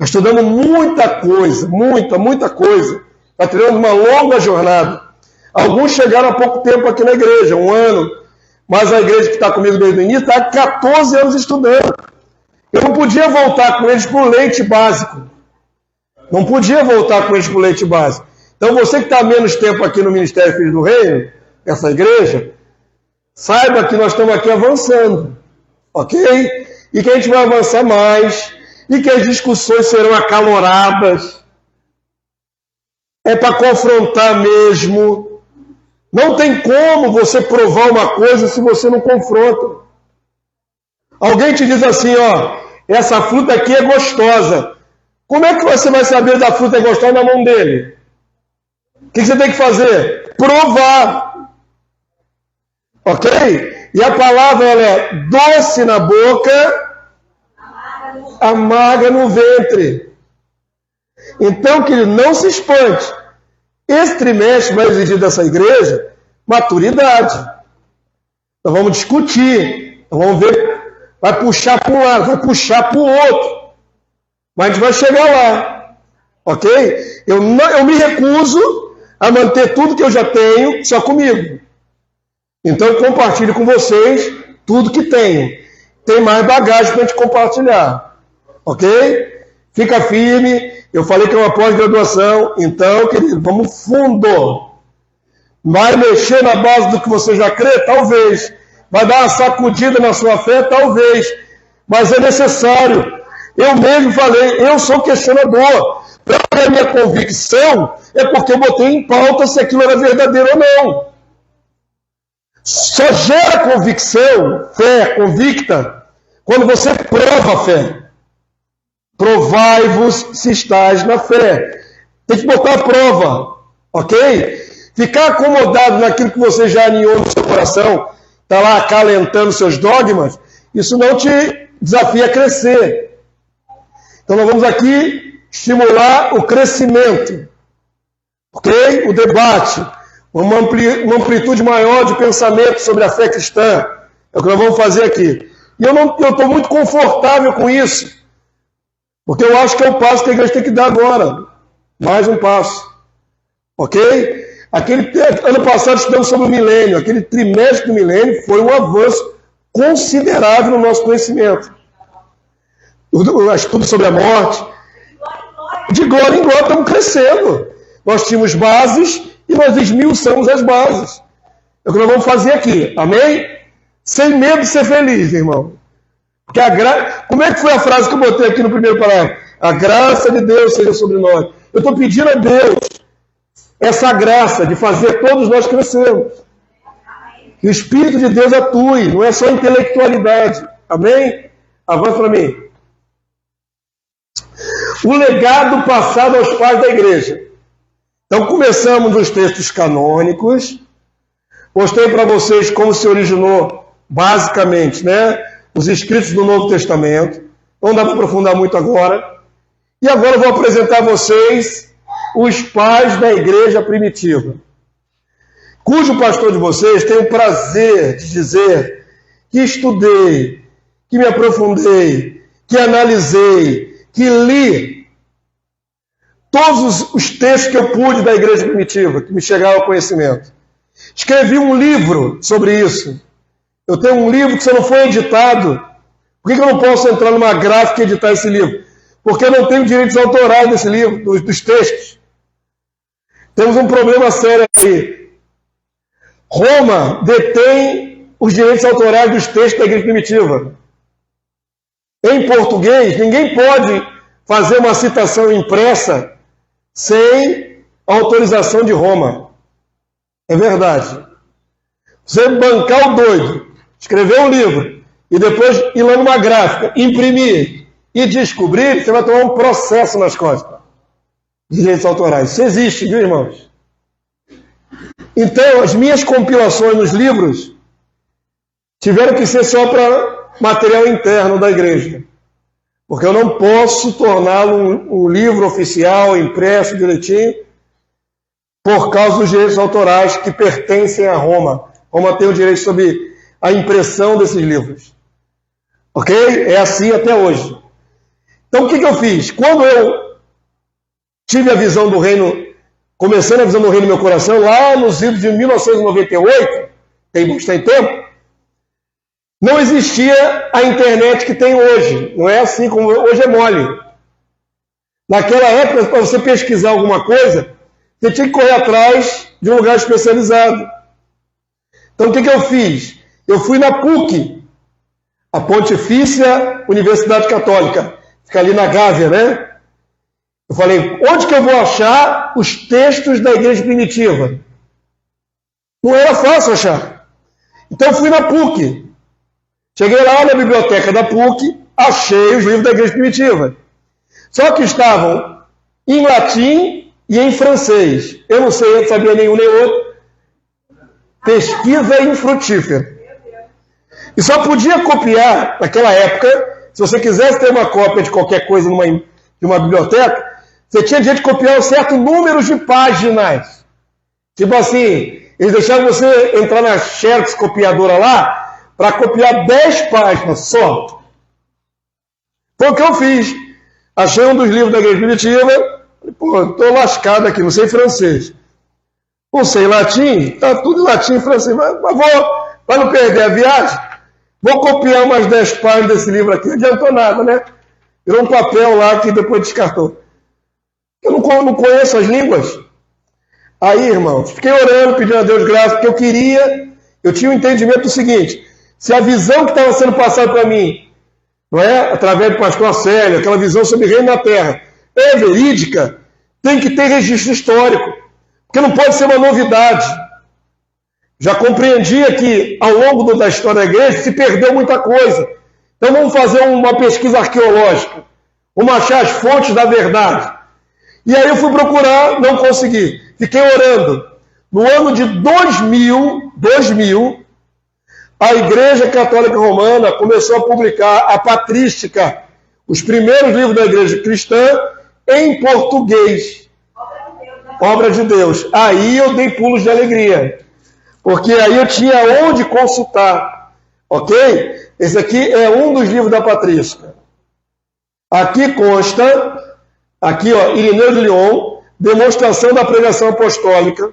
Estudando muita coisa, muita coisa. Está treinando uma longa jornada. Alguns chegaram há pouco tempo aqui na igreja, 1 ano. Mas a igreja que está comigo desde o início está há 14 anos estudando. Eu não podia voltar com eles para o leite básico. Não podia voltar com eles para o leite básico. Então você que está há menos tempo aqui no Ministério Filhos do Reino, essa igreja, saiba que nós estamos aqui avançando. Ok? E que a gente vai avançar mais. E que as discussões serão acaloradas. É para confrontar mesmo. Não tem como você provar uma coisa se você não confronta. Alguém te diz assim, ó, essa fruta aqui é gostosa. Como é que você vai saber da fruta é gostosa na mão dele? O que você tem que fazer? Provar. Ok? E a palavra ela é doce na boca, amarga no ventre. Então, que não se espante. Esse trimestre vai exigir dessa igreja maturidade. Nós vamos discutir. Nós vamos ver. Vai puxar para um lado, vai puxar para o outro. Mas a gente vai chegar lá. Ok? Eu me recuso a manter tudo que eu já tenho só comigo. Então eu compartilho com vocês tudo que tenho. Tem mais bagagem para a gente compartilhar. Ok? Fica firme. Eu falei que é uma pós-graduação. Então, querido, vamos fundo. Vai mexer na base do que você já crê? Talvez. Vai dar uma sacudida na sua fé? Talvez. Mas é necessário. Eu mesmo falei, eu sou questionador. Para ter a minha convicção, é porque eu botei em pauta se aquilo era verdadeiro ou não. Só gera convicção, fé convicta, quando você prova a fé. Provai-vos se estáis na fé. Tem que botar a prova, ok? Ficar acomodado naquilo que você já aninhou no seu coração, está lá acalentando seus dogmas, isso não te desafia a crescer. Então nós vamos aqui estimular o crescimento, ok? O debate, uma amplitude maior de pensamento sobre a fé cristã. É o que nós vamos fazer aqui. E eu estou muito confortável com isso, porque eu acho que é o passo que a igreja tem que dar agora. Mais um passo. Ok? Ano passado estudamos sobre o milênio. Aquele trimestre do milênio foi um avanço considerável no nosso conhecimento. O estudo sobre a morte. De glória em glória estamos crescendo. Nós tínhamos bases e nós esmiuçamos as bases. É o que nós vamos fazer aqui. Amém? Sem medo de ser feliz, irmão. Porque como é que foi a frase que eu botei aqui no primeiro parágrafo? A graça de Deus seja sobre nós. Eu estou pedindo a Deus essa graça de fazer todos nós crescermos. Que o Espírito de Deus atue, não é só intelectualidade. Amém? Avança para mim. O legado passado aos pais da igreja. Então começamos nos textos canônicos. Mostrei para vocês como se originou basicamente, né? Os escritos do Novo Testamento. Não dá para aprofundar muito agora. E agora eu vou apresentar a vocês os pais da igreja primitiva, cujo pastor de vocês tem o prazer de dizer que estudei, que me aprofundei, que analisei, que li todos os textos que eu pude da igreja primitiva, que me chegaram ao conhecimento. Escrevi um livro sobre isso. Eu tenho um livro que só não foi editado. Por que eu não posso entrar numa gráfica e editar esse livro? Porque eu não tenho direitos autorais desse livro, dos textos. Temos um problema sério aí. Roma detém os direitos autorais dos textos da igreja primitiva. Em português, ninguém pode fazer uma citação impressa sem autorização de Roma. É verdade. Você bancar o doido, escrever um livro e depois ir lá numa gráfica, imprimir e descobrir, você vai tomar um processo nas costas. Direitos autorais. Isso existe, viu, irmãos? Então, as minhas compilações nos livros tiveram que ser só para material interno da igreja. Porque eu não posso torná-lo um livro oficial, impresso direitinho, por causa dos direitos autorais que pertencem a Roma. Roma tem o direito sobre a impressão desses livros. Ok? É assim até hoje. Então, o que eu fiz? Quando eu tive a visão do reino, começando a visão do reino no meu coração, lá nos idos de 1998, tem bastante tempo, não existia a internet que tem hoje. Não é assim como hoje é mole. Naquela época, para você pesquisar alguma coisa, você tinha que correr atrás de um lugar especializado. Então, o que eu fiz? Eu fui na PUC, a Pontifícia Universidade Católica. Fica ali na Gávea, né? Eu falei, onde que eu vou achar os textos da igreja primitiva? Não era fácil achar. Então, eu fui na PUC. Cheguei lá na biblioteca da PUC, achei os livros da igreja primitiva. Só que estavam em latim e em francês. Eu não sei, eu não sabia nenhum nem outro. Pesquisa infrutífera. E só podia copiar, naquela época, se você quisesse ter uma cópia de qualquer coisa de uma biblioteca, você tinha direito de copiar um certo número de páginas. Tipo assim, eles deixavam você entrar na Xerox copiadora lá, para copiar 10 páginas só. Foi o que eu fiz. Achei um dos livros da igreja primitiva. Pô, estou lascado aqui, não sei francês. Não sei latim, está tudo em latim e francês. Mas para não perder a viagem, vou copiar umas 10 páginas desse livro aqui. Não adiantou nada, né? Virou um papel lá que depois descartou. Eu não conheço as línguas. Aí, irmãos, fiquei orando, pedindo a Deus graça, porque eu tinha um entendimento do seguinte: se a visão que estava sendo passada para mim, não é, através do pastor Acélio, aquela visão sobre o reino na terra, é verídica, tem que ter registro histórico, porque não pode ser uma novidade. Já compreendia que, ao longo da história da igreja, se perdeu muita coisa. Então vamos fazer uma pesquisa arqueológica, vamos achar as fontes da verdade. E aí eu fui procurar, não consegui. Fiquei orando. No ano de 2000, a Igreja Católica Romana começou a publicar a Patrística, os primeiros livros da Igreja Cristã, em português. Obra de Deus. Aí eu dei pulos de alegria, porque aí eu tinha onde consultar. Ok? Esse aqui é um dos livros da Patrística. Aqui consta, aqui ó, Irineu de Lyon, Demonstração da Pregação Apostólica.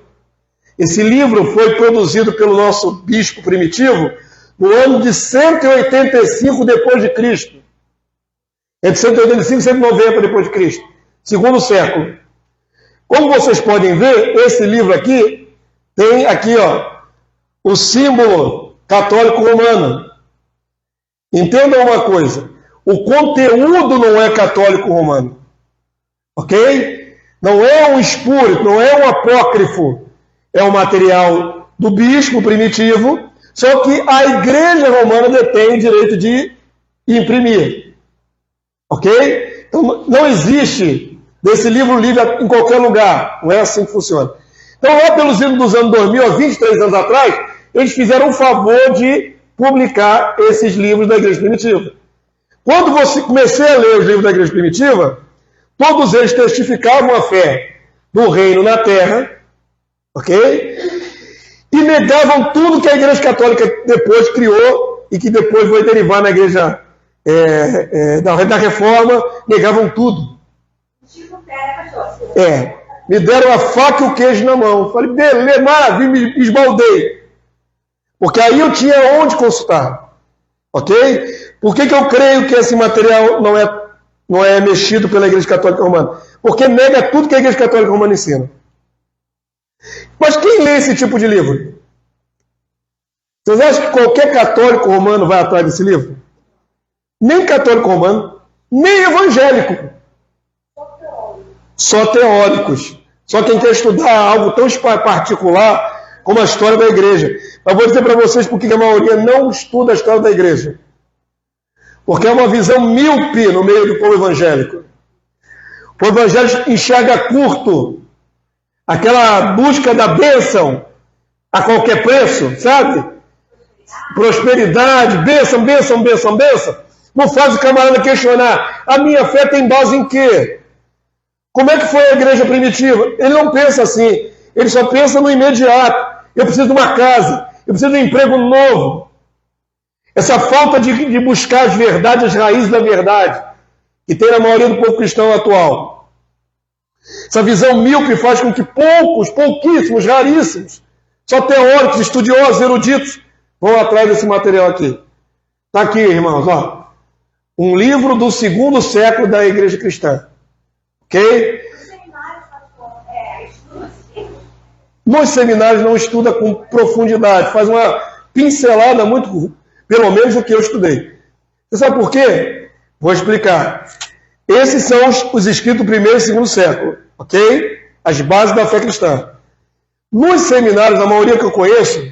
Esse livro foi produzido pelo nosso bispo primitivo no ano de 185 depois de Cristo. Entre 185 e 190 depois de Cristo. Segundo século. Como vocês podem ver, esse livro aqui tem aqui, ó, o símbolo católico romano. Entendam uma coisa. O conteúdo não é católico romano. Ok? Não é um espúrio, não é um apócrifo. É um material do bispo primitivo, só que a igreja romana detém o direito de imprimir. Ok? Então não existe desse livro livre em qualquer lugar. Não é assim que funciona. Então lá pelos idos dos anos 2000, há 23 anos atrás, eles fizeram um favor de publicar esses livros da igreja primitiva. Quando comecei a ler os livros da igreja primitiva, todos eles testificavam a fé do reino na terra, ok? E negavam tudo que a Igreja Católica depois criou e que depois vai derivar na Igreja da Reforma, negavam tudo. Me deram a faca e o queijo na mão. Falei, beleza, maravilha, me esbaldei. Porque aí eu tinha onde consultar. Ok? Por que eu creio que esse material não é mexido pela Igreja Católica Romana? Porque nega tudo que a Igreja Católica Romana ensina. Mas quem lê esse tipo de livro? Vocês acham que qualquer católico romano vai atrás desse livro? Nem católico romano, nem evangélico. Só teóricos. Só quem quer estudar algo tão particular como a história da igreja. Mas vou dizer para vocês por que a maioria não estuda a história da igreja. Porque é uma visão míope no meio do povo evangélico. O povo evangélico enxerga curto aquela busca da bênção a qualquer preço, sabe? Prosperidade, bênção, bênção, bênção, bênção. Não faz o camarada questionar. A minha fé tem base em quê? Como é que foi a igreja primitiva? Ele não pensa assim. Ele só pensa no imediato. Eu preciso de uma casa. Eu preciso de um emprego novo. Essa falta de buscar as verdades, as raízes da verdade, que tem na maioria do povo cristão atual. Essa visão míope faz com que pouquíssimos, raríssimos, só teóricos, estudiosos, eruditos, vão atrás desse material aqui. Está aqui, irmãos, ó. Um livro do 2º século da igreja cristã. Ok? Nos seminários não estuda com profundidade, faz uma pincelada muito, pelo menos o que eu estudei. Você sabe por quê? Vou explicar. Esses são os escritos do 1º e 2º século, ok? As bases da fé cristã. Nos seminários, a maioria que eu conheço,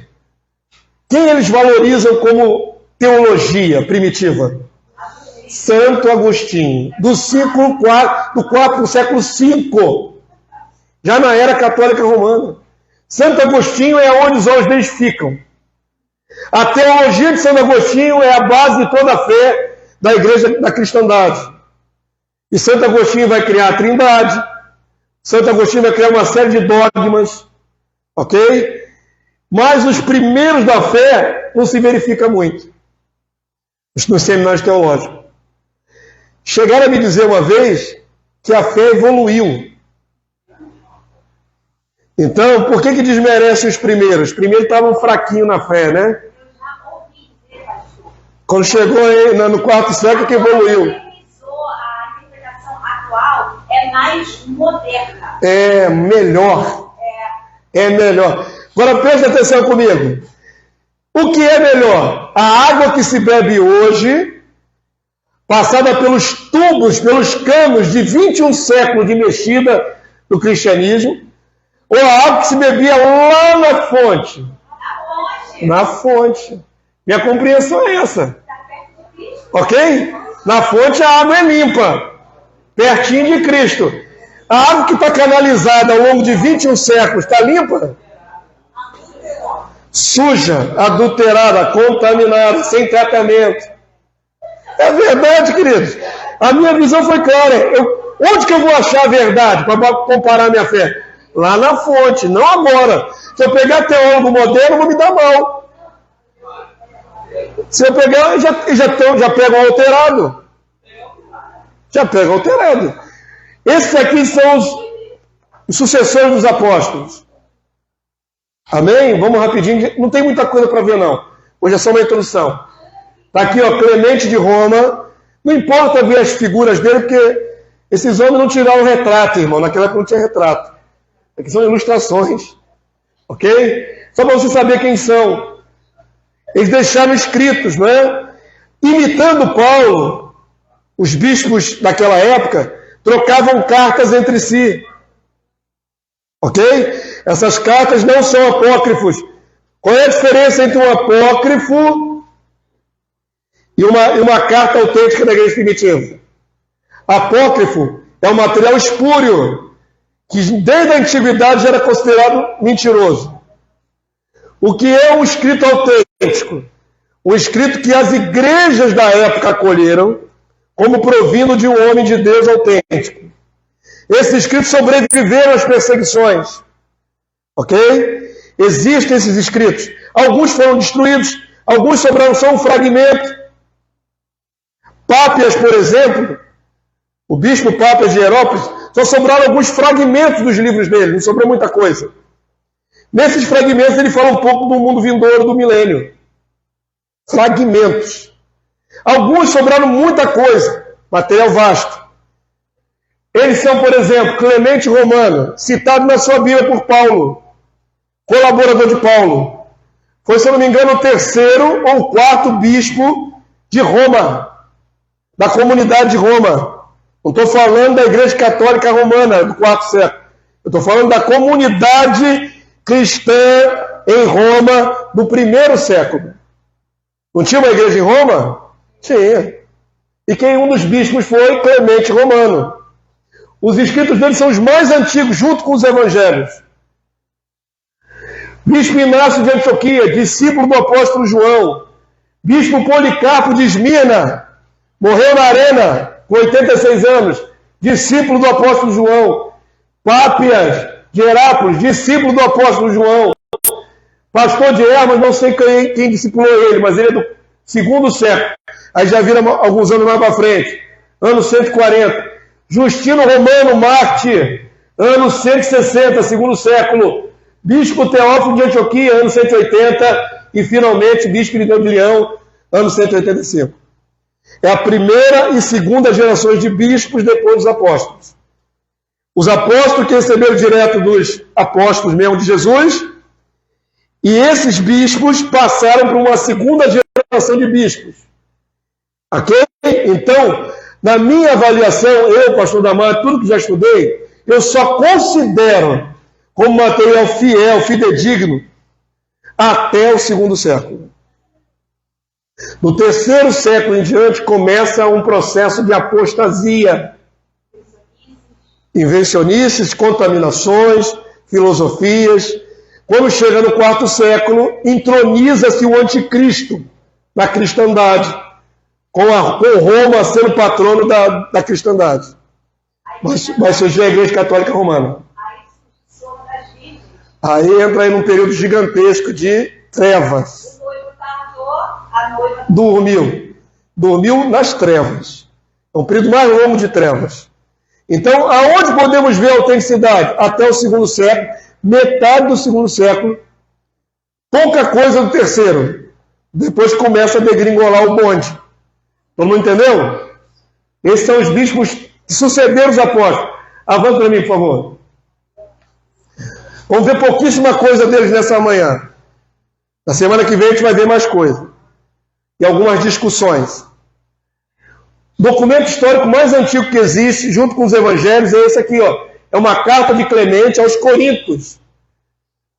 quem eles valorizam como teologia primitiva? Santo Agostinho, do século V, já na era católica romana. Santo Agostinho é onde os olhos deles ficam. A teologia de Santo Agostinho é a base de toda a fé da igreja da cristandade. E Santo Agostinho vai criar a Trindade. Santo Agostinho vai criar uma série de dogmas. Ok? Mas os primeiros da fé não se verifica muito nos seminários teológicos. Chegaram a me dizer uma vez que a fé evoluiu. Então, por que desmerece os primeiros? Os primeiros estavam fraquinhos na fé, né? Quando chegou aí no 4º século que evoluiu. A interpretação atual é mais moderna. É melhor. É melhor. Agora presta atenção comigo. O que é melhor? A água que se bebe hoje, passada pelos tubos, pelos canos de 21 séculos de mexida do cristianismo, ou a água que se bebia lá na fonte? Na fonte. Minha compreensão é essa. Ok? Na fonte a água é limpa, pertinho de Cristo. A água que está canalizada ao longo de 21 séculos está limpa? Suja, adulterada, contaminada, sem tratamento. É verdade, queridos. A minha visão foi clara. Onde que eu vou achar a verdade para comparar a minha fé? Lá na fonte, não agora. Se eu pegar teólogo moderno, vou me dar mal. Se eu pegar, já pego alterado. Já pego alterado. Esses aqui são os sucessores dos apóstolos. Amém? Vamos rapidinho. Não tem muita coisa para ver, não. Hoje é só uma introdução. Está aqui, ó, Clemente de Roma. Não importa ver as figuras dele, porque esses homens não tiraram o retrato, irmão. Naquela época não tinha retrato. Aqui são ilustrações. Ok? Só para você saber quem são. Eles deixaram escritos, não é? Imitando Paulo, os bispos daquela época trocavam cartas entre si. Ok? Essas cartas não são apócrifos. Qual é a diferença entre um apócrifo e uma carta autêntica da igreja primitiva? Apócrifo é um material espúrio, que desde a antiguidade já era considerado mentiroso. O que é um escrito autêntico? Um escrito que as igrejas da época acolheram como provindo de um homem de Deus autêntico. Esses escritos sobreviveram às perseguições. Ok? Existem esses escritos. Alguns foram destruídos, alguns sobraram só um fragmento. Pápias, por exemplo, o bispo Pápias de Hierópolis, só sobraram alguns fragmentos dos livros dele, não sobrou muita coisa. Nesses fragmentos ele fala um pouco do mundo vindouro do milênio. Fragmentos. Alguns sobraram muita coisa, material vasto. Eles são, por exemplo, Clemente Romano, citado na sua Bíblia por Paulo, colaborador de Paulo. Foi, se eu não me engano, o terceiro ou quarto bispo de Roma, da comunidade de Roma. Não estou falando da Igreja Católica Romana do quarto século. Eu estou falando da comunidade cristã em Roma do primeiro século. Não tinha uma igreja em Roma? Tinha. E quem um dos bispos foi Clemente Romano. Os escritos dele são os mais antigos, junto com os evangelhos. Bispo Inácio de Antioquia, discípulo do apóstolo João. Bispo Policarpo de Esmirna, morreu na arena com 86 anos, discípulo do apóstolo João. Pápias de Herápolis, discípulo do apóstolo João. Pastor de Hermas, não sei quem discipulou ele, mas ele é do segundo século. Aí já vira alguns anos mais para frente. Ano 140. Justino Romano, mártir. Ano 160, segundo século. Bispo Teófilo de Antioquia, ano 180. E finalmente, Bispo de Leão, ano 185. É a primeira e segunda gerações de bispos depois dos apóstolos. Os apóstolos que receberam direto dos apóstolos mesmo de Jesus, e esses bispos passaram por uma segunda geração de bispos. Ok? Então, na minha avaliação, eu, pastor Damar, tudo que já estudei, eu só considero como material fiel, fidedigno, até o segundo século. No terceiro século em diante, começa um processo de apostasia. Invencionices, contaminações, filosofias. Quando chega no quarto século, entroniza-se o anticristo na cristandade, com Roma sendo patrono da cristandade. Vai surgir a Igreja Católica Romana. Aí entra aí num período gigantesco de trevas. O noivo tardou, a noiva Dormiu nas trevas. É um período mais longo de trevas. Então, aonde podemos ver a autenticidade? Até o segundo século, metade do segundo século, pouca coisa do terceiro. Depois começa a degringolar o bonde. Todo mundo entendeu? Esses são os bispos que sucederam os apóstolos. Avança para mim, por favor. Vamos ver pouquíssima coisa deles nessa manhã. Na semana que vem a gente vai ver mais coisa. E algumas discussões. O documento histórico mais antigo que existe, junto com os evangelhos, é esse aqui, ó. É uma carta de Clemente aos Coríntios.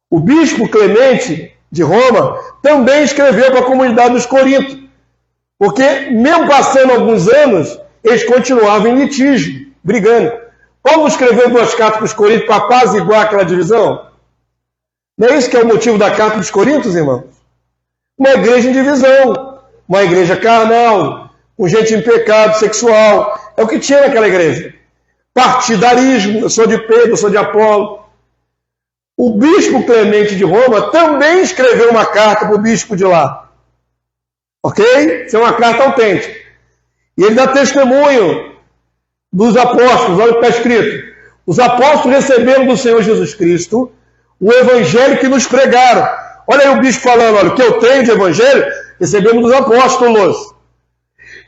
O bispo Clemente de Roma também escreveu para a comunidade dos Coríntios. Porque, mesmo passando alguns anos, eles continuavam em litígio, brigando. Paulo escreveu 2 cartas para os Coríntios para apaziguar aquela divisão? Não é isso que é o motivo da carta dos Coríntios, irmãos? Uma igreja em divisão, uma igreja carnal, com gente em pecado sexual. É o que tinha naquela igreja. Partidarismo, eu sou de Pedro, eu sou de Apolo. O bispo Clemente de Roma também escreveu uma carta para o bispo de lá. Ok? Isso é uma carta autêntica. E ele dá testemunho dos apóstolos, olha o que está escrito. Os apóstolos receberam do Senhor Jesus Cristo o evangelho que nos pregaram. Olha aí o bispo falando, olha, o que eu tenho de evangelho, recebemos dos apóstolos.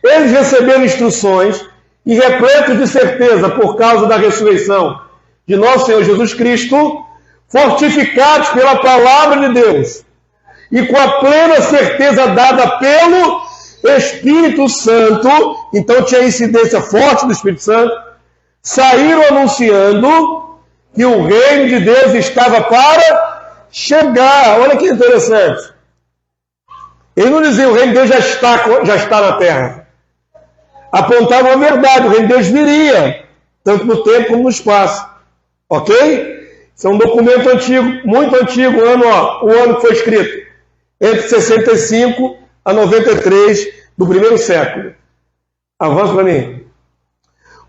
Eles receberam instruções e repletos de certeza por causa da ressurreição de nosso Senhor Jesus Cristo, fortificados pela palavra de Deus e com a plena certeza dada pelo Espírito Santo, então tinha incidência forte do Espírito Santo, saíram anunciando que o reino de Deus estava para chegar. Olha que interessante. Ele não dizia o reino de Deus já está na terra. Apontava a verdade, o reino de Deus viria, tanto no tempo como no espaço. Ok? Isso é um documento antigo, muito antigo, o ano que foi escrito, entre 65 a 93 do primeiro século. Avança para mim.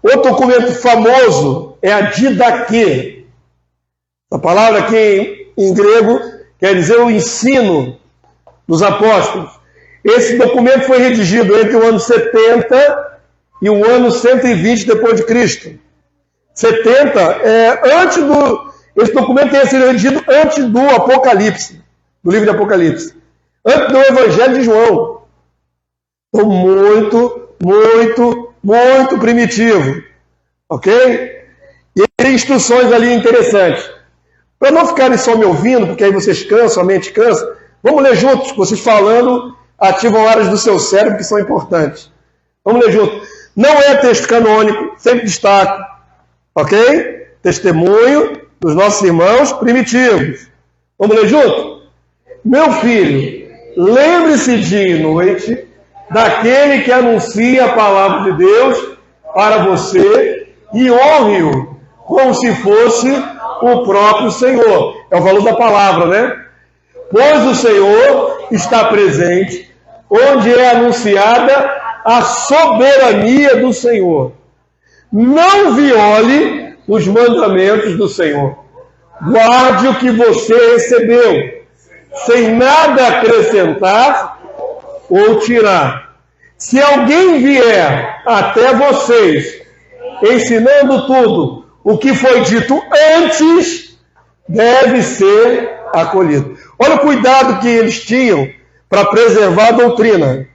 Outro documento famoso é a Didaquê. A palavra aqui em grego quer dizer o ensino dos apóstolos. Esse documento foi redigido entre o ano 70 e o ano 120 depois de Cristo. 70 esse documento tenha sido redigido antes do Apocalipse, do livro de Apocalipse, antes do Evangelho de João. Então, muito primitivo. Ok? E tem instruções ali interessantes. Para não ficarem só me ouvindo, porque aí vocês cansam, a mente cansa, Vamos ler juntos, vocês falando, ativam áreas do seu cérebro que são importantes. Vamos ler juntos. Não é texto canônico, sempre destaco, ok? Testemunho dos nossos irmãos primitivos. Vamos ler junto? Meu filho, lembre-se dia e noite daquele que anuncia a palavra de Deus para você e honre-o como se fosse o próprio Senhor. É o valor da palavra, né? Pois o Senhor está presente onde é anunciada a soberania do Senhor. Não viole os mandamentos do Senhor. Guarde o que você recebeu, sem nada acrescentar ou tirar. Se alguém vier até vocês, ensinando tudo o que foi dito antes, deve ser acolhido. Olha o cuidado que eles tinham para preservar a doutrina.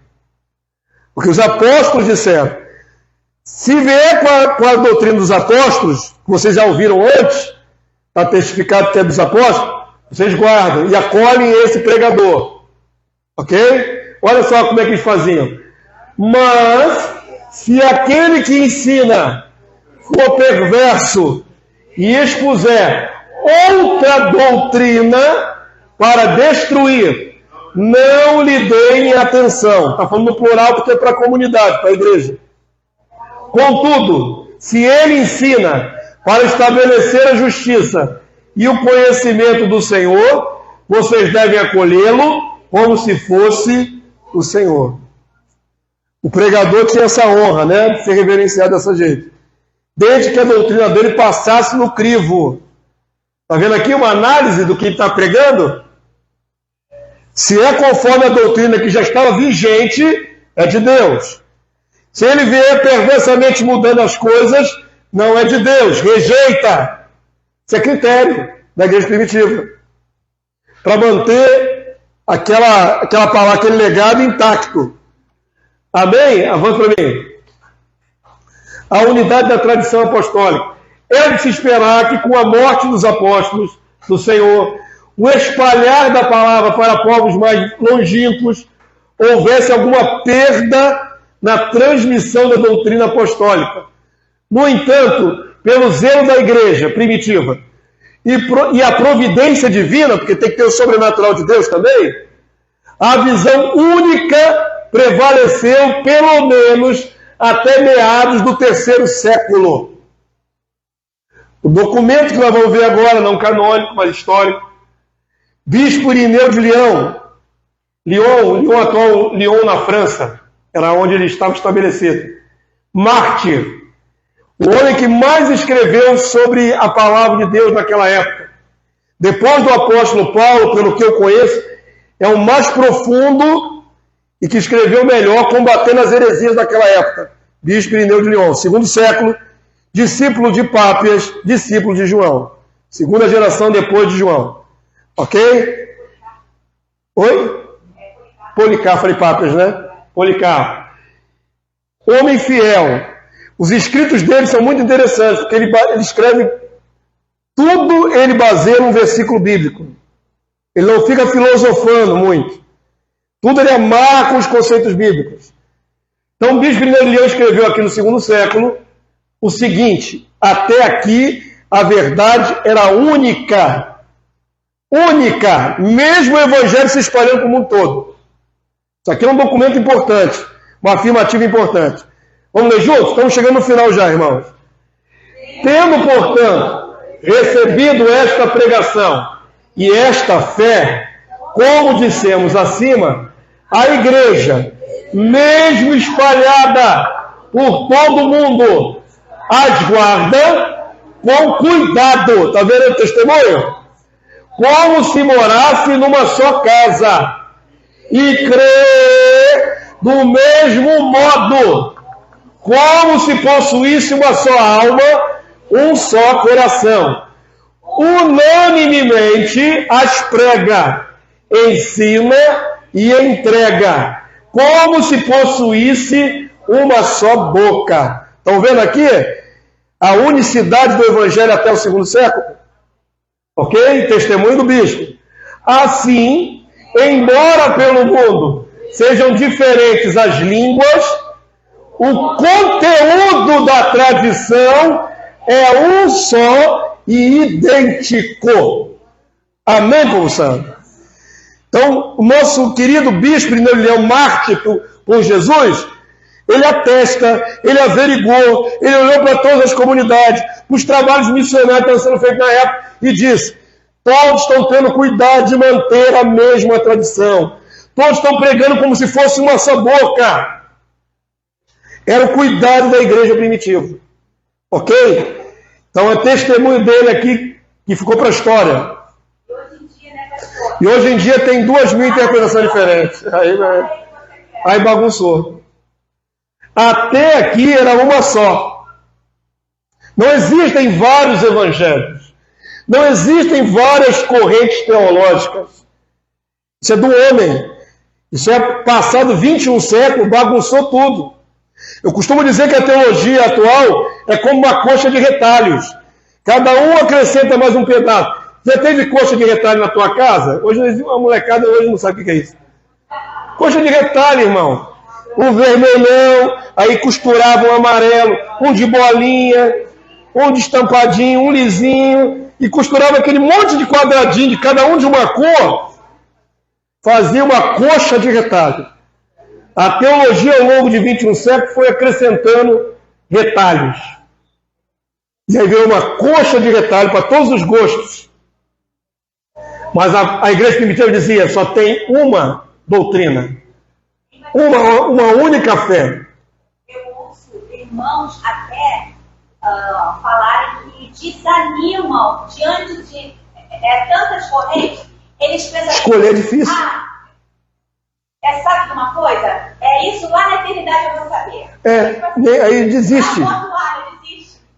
Porque os apóstolos disseram, se vier com a doutrina dos apóstolos, que vocês já ouviram antes, está testificado que é dos apóstolos, vocês guardam e acolhem esse pregador. Ok? Olha só como é que eles faziam. Mas, se aquele que ensina for perverso e expuser outra doutrina para destruir, não lhe deem atenção. Está falando no plural porque é para a comunidade, para a igreja. Contudo, se ele ensina para estabelecer a justiça e o conhecimento do Senhor, vocês devem acolhê-lo como se fosse o Senhor. O pregador tinha essa honra, né, de ser reverenciado dessa jeito. Desde que a doutrina dele passasse no crivo. Está vendo aqui uma análise do que ele está pregando? Se é conforme a doutrina que já estava vigente, é de Deus. Se ele vier perversamente mudando as coisas, não é de Deus, rejeita. Isso é critério da igreja primitiva. Para manter aquela palavra, aquele legado intacto. Amém? Avança para mim. A unidade da tradição apostólica. É de se esperar que com a morte dos apóstolos do Senhor, o espalhar da palavra para povos mais longínquos, houvesse alguma perda na transmissão da doutrina apostólica. No entanto, pelo zelo da igreja primitiva e a providência divina, porque tem que ter o sobrenatural de Deus também, a visão única prevaleceu pelo menos até meados do 3º século. O documento que nós vamos ver agora, não canônico, mas histórico, Bispo Irineu de Lyon, atual Lyon na França, era onde ele estava estabelecido. Mártir, o homem que mais escreveu sobre a palavra de Deus naquela época. Depois do apóstolo Paulo, pelo que eu conheço, é o mais profundo e que escreveu melhor combatendo as heresias daquela época. Bispo Irineu de Lyon, 2º século, discípulo de Pápias, discípulo de João. 2ª geração depois de João. Ok? Oi? Policarpo, falei Pápias, né? Policarpo. Homem fiel. Os escritos dele são muito interessantes, porque ele escreve tudo, ele baseia num versículo bíblico. Ele não fica filosofando muito. Tudo ele amarra com os conceitos bíblicos. Então, o Bispo Irineu de Lyon escreveu aqui no 2º século o seguinte: até aqui a verdade era única. Única. Mesmo o evangelho se espalhando para o mundo todo. Isso aqui é um documento importante, uma afirmativa importante. Vamos ler juntos? Estamos chegando no final já, irmãos. Tendo, portanto, recebido esta pregação e esta fé, como dissemos acima, a igreja, mesmo espalhada por todo o mundo, as guarda com cuidado. Está vendo o testemunho? Como se morasse numa só casa e crê do mesmo modo, como se possuísse uma só alma, um só coração. Unanimemente as prega, ensina e entrega, como se possuísse uma só boca. Estão vendo aqui a unicidade do evangelho até o 2º século? Ok? Testemunho do bispo. Assim, Embora pelo mundo sejam diferentes as línguas, o conteúdo da tradição é um só e idêntico. Amém, povo santo? Então, o nosso querido bispo Irineu de Leão, mártir por Jesus, ele atesta, ele averigou, ele olhou para todas as comunidades, os trabalhos missionários que estão sendo feitos na época, e disse: todos estão tendo cuidado de manter a mesma tradição. Todos estão pregando como se fosse uma só boca. Era o cuidado da igreja primitiva. Ok? Então é testemunho dele aqui que ficou para a história. E hoje em dia tem 2.000 interpretações diferentes. Aí bagunçou. Até aqui era uma só. Não existem vários evangelhos. Não existem várias correntes teológicas. Isso é do homem. Isso é passado 21 séculos, bagunçou tudo. Eu costumo dizer que a teologia atual é como uma coxa de retalhos. Cada um acrescenta mais um pedaço. Já teve coxa de retalho na tua casa? Hoje a molecada hoje não sabe o que é isso. Coxa de retalho, irmão. Um vermelhão, aí costurava um amarelo, um de bolinha, um de estampadinho, um lisinho, e costurava aquele monte de quadradinho, de cada um de uma cor, fazia uma coxa de retalho. A teologia ao longo de 21 séculos foi acrescentando retalhos. E aí veio uma coxa de retalho para todos os gostos. Mas a igreja primitiva dizia: só tem uma doutrina. Uma única fé. Eu ouço irmãos até falarem que desanimam diante de tantas correntes. Eles pensam: escolher é difícil. Sabe de uma coisa? É isso lá na eternidade eu vou saber. Aí desiste.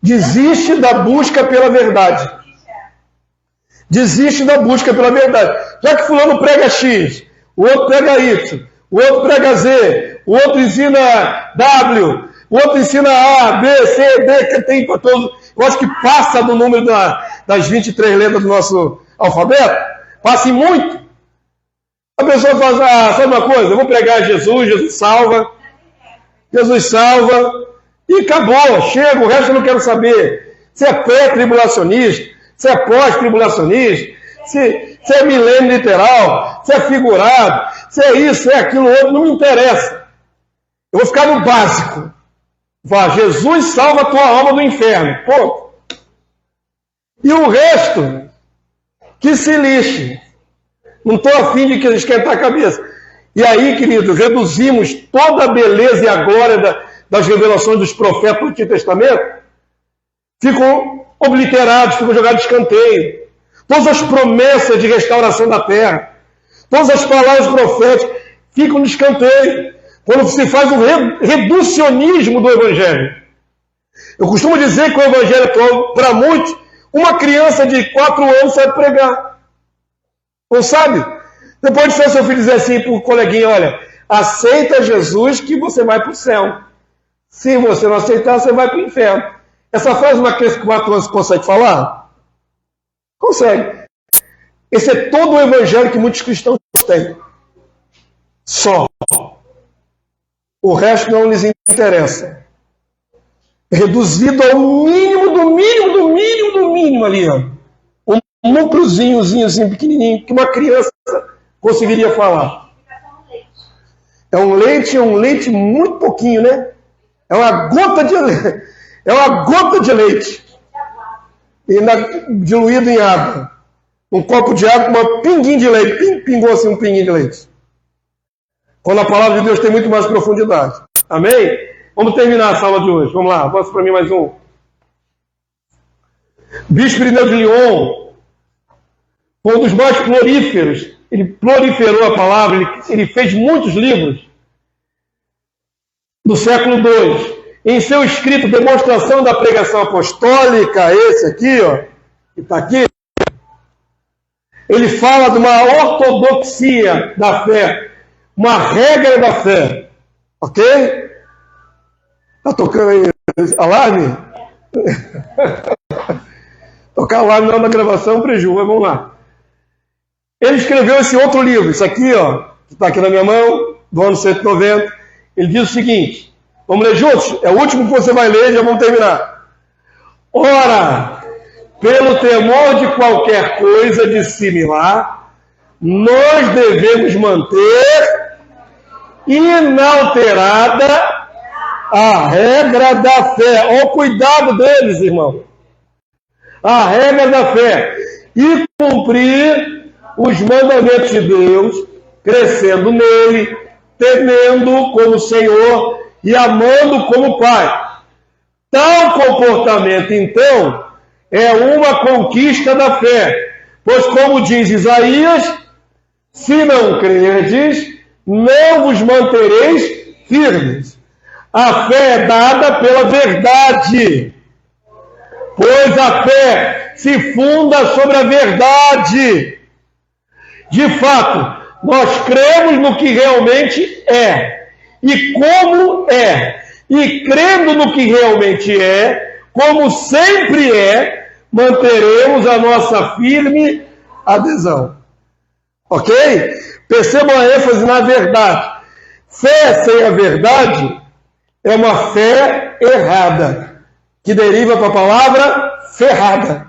Desiste da busca pela verdade. Desiste da busca pela verdade. Já que fulano prega X, o outro prega Y, o outro prega Z, o outro ensina W, o outro ensina A, B, C, D, que tem para todos. Eu acho que passa do número das 23 letras do nosso alfabeto. Passa em muito. A pessoa fala: sabe uma coisa? Eu vou pregar Jesus, Jesus salva. Jesus salva. E acabou, chega, o resto eu não quero saber. Se é pré-tribulacionista, se é pós-tribulacionista, se é milênio literal, se é figurado, se é isso, se é aquilo outro, não me interessa. Eu vou ficar no básico. Vá, Jesus salva a tua alma do inferno. Ponto. E o resto, que se lixe. Não estou a fim de esquentar a cabeça. E aí, queridos, reduzimos toda a beleza e a glória das revelações dos profetas do Antigo Testamento, ficam obliterados, ficam jogados de escanteio. Todas as promessas de restauração da terra, todas as palavras proféticas ficam de escanteio, quando se faz um reducionismo do Evangelho. Eu costumo dizer que o Evangelho, para muitos, uma criança de 4 anos sabe pregar. Não sabe? Depois de seu filho dizer assim para o coleguinha: olha, aceita Jesus que você vai para o céu. Se você não aceitar, você vai para o inferno. Essa frase uma criança de 4 anos consegue falar? Consegue. Esse é todo o evangelho que muitos cristãos têm. Só. O resto não lhes interessa. É reduzido ao mínimo, do mínimo, do mínimo, do mínimo ali, ó. Um núcleozinho assim, pequenininho, que uma criança conseguiria falar. É um leite muito pouquinho, né? É uma gota de leite. Diluído em água. Um copo de água com uma pinguinha de leite. Pingou assim um pinguinho de leite. Quando a palavra de Deus tem muito mais profundidade. Amém? Vamos terminar a aula de hoje. Vamos lá, mostra para mim mais um. Bispo Irineu de Lyon foi um dos mais prolíferos. Ele proliferou a palavra, ele fez muitos livros do século II. Em seu escrito Demonstração da Pregação Apostólica, esse aqui, ó, que está aqui, ele fala de uma ortodoxia da fé, uma regra da fé. Ok? Está tocando aí alarme? Tocar alarme na gravação, prejuízo, mas vamos lá. Ele escreveu esse outro livro, isso aqui, ó, que está aqui na minha mão, do ano 190. Ele diz o seguinte, vamos ler juntos? É o último que você vai ler, já vamos terminar. Ora, pelo temor de qualquer coisa dissimilar, nós devemos manter inalterada a regra da fé. Olha o cuidado deles, irmão. A regra da fé. E cumprir os mandamentos de Deus, crescendo nele, temendo como Senhor e amando como Pai. Tal comportamento, então, é uma conquista da fé. Pois, como diz Isaías, se não crerdes, não vos mantereis firmes. A fé é dada pela verdade, pois a fé se funda sobre a verdade. De fato, nós cremos no que realmente é, e como é, e crendo no que realmente é, como sempre é, manteremos a nossa firme adesão. Ok? Percebam a ênfase na verdade. Fé sem a verdade é uma fé errada, que deriva para a palavra ferrada.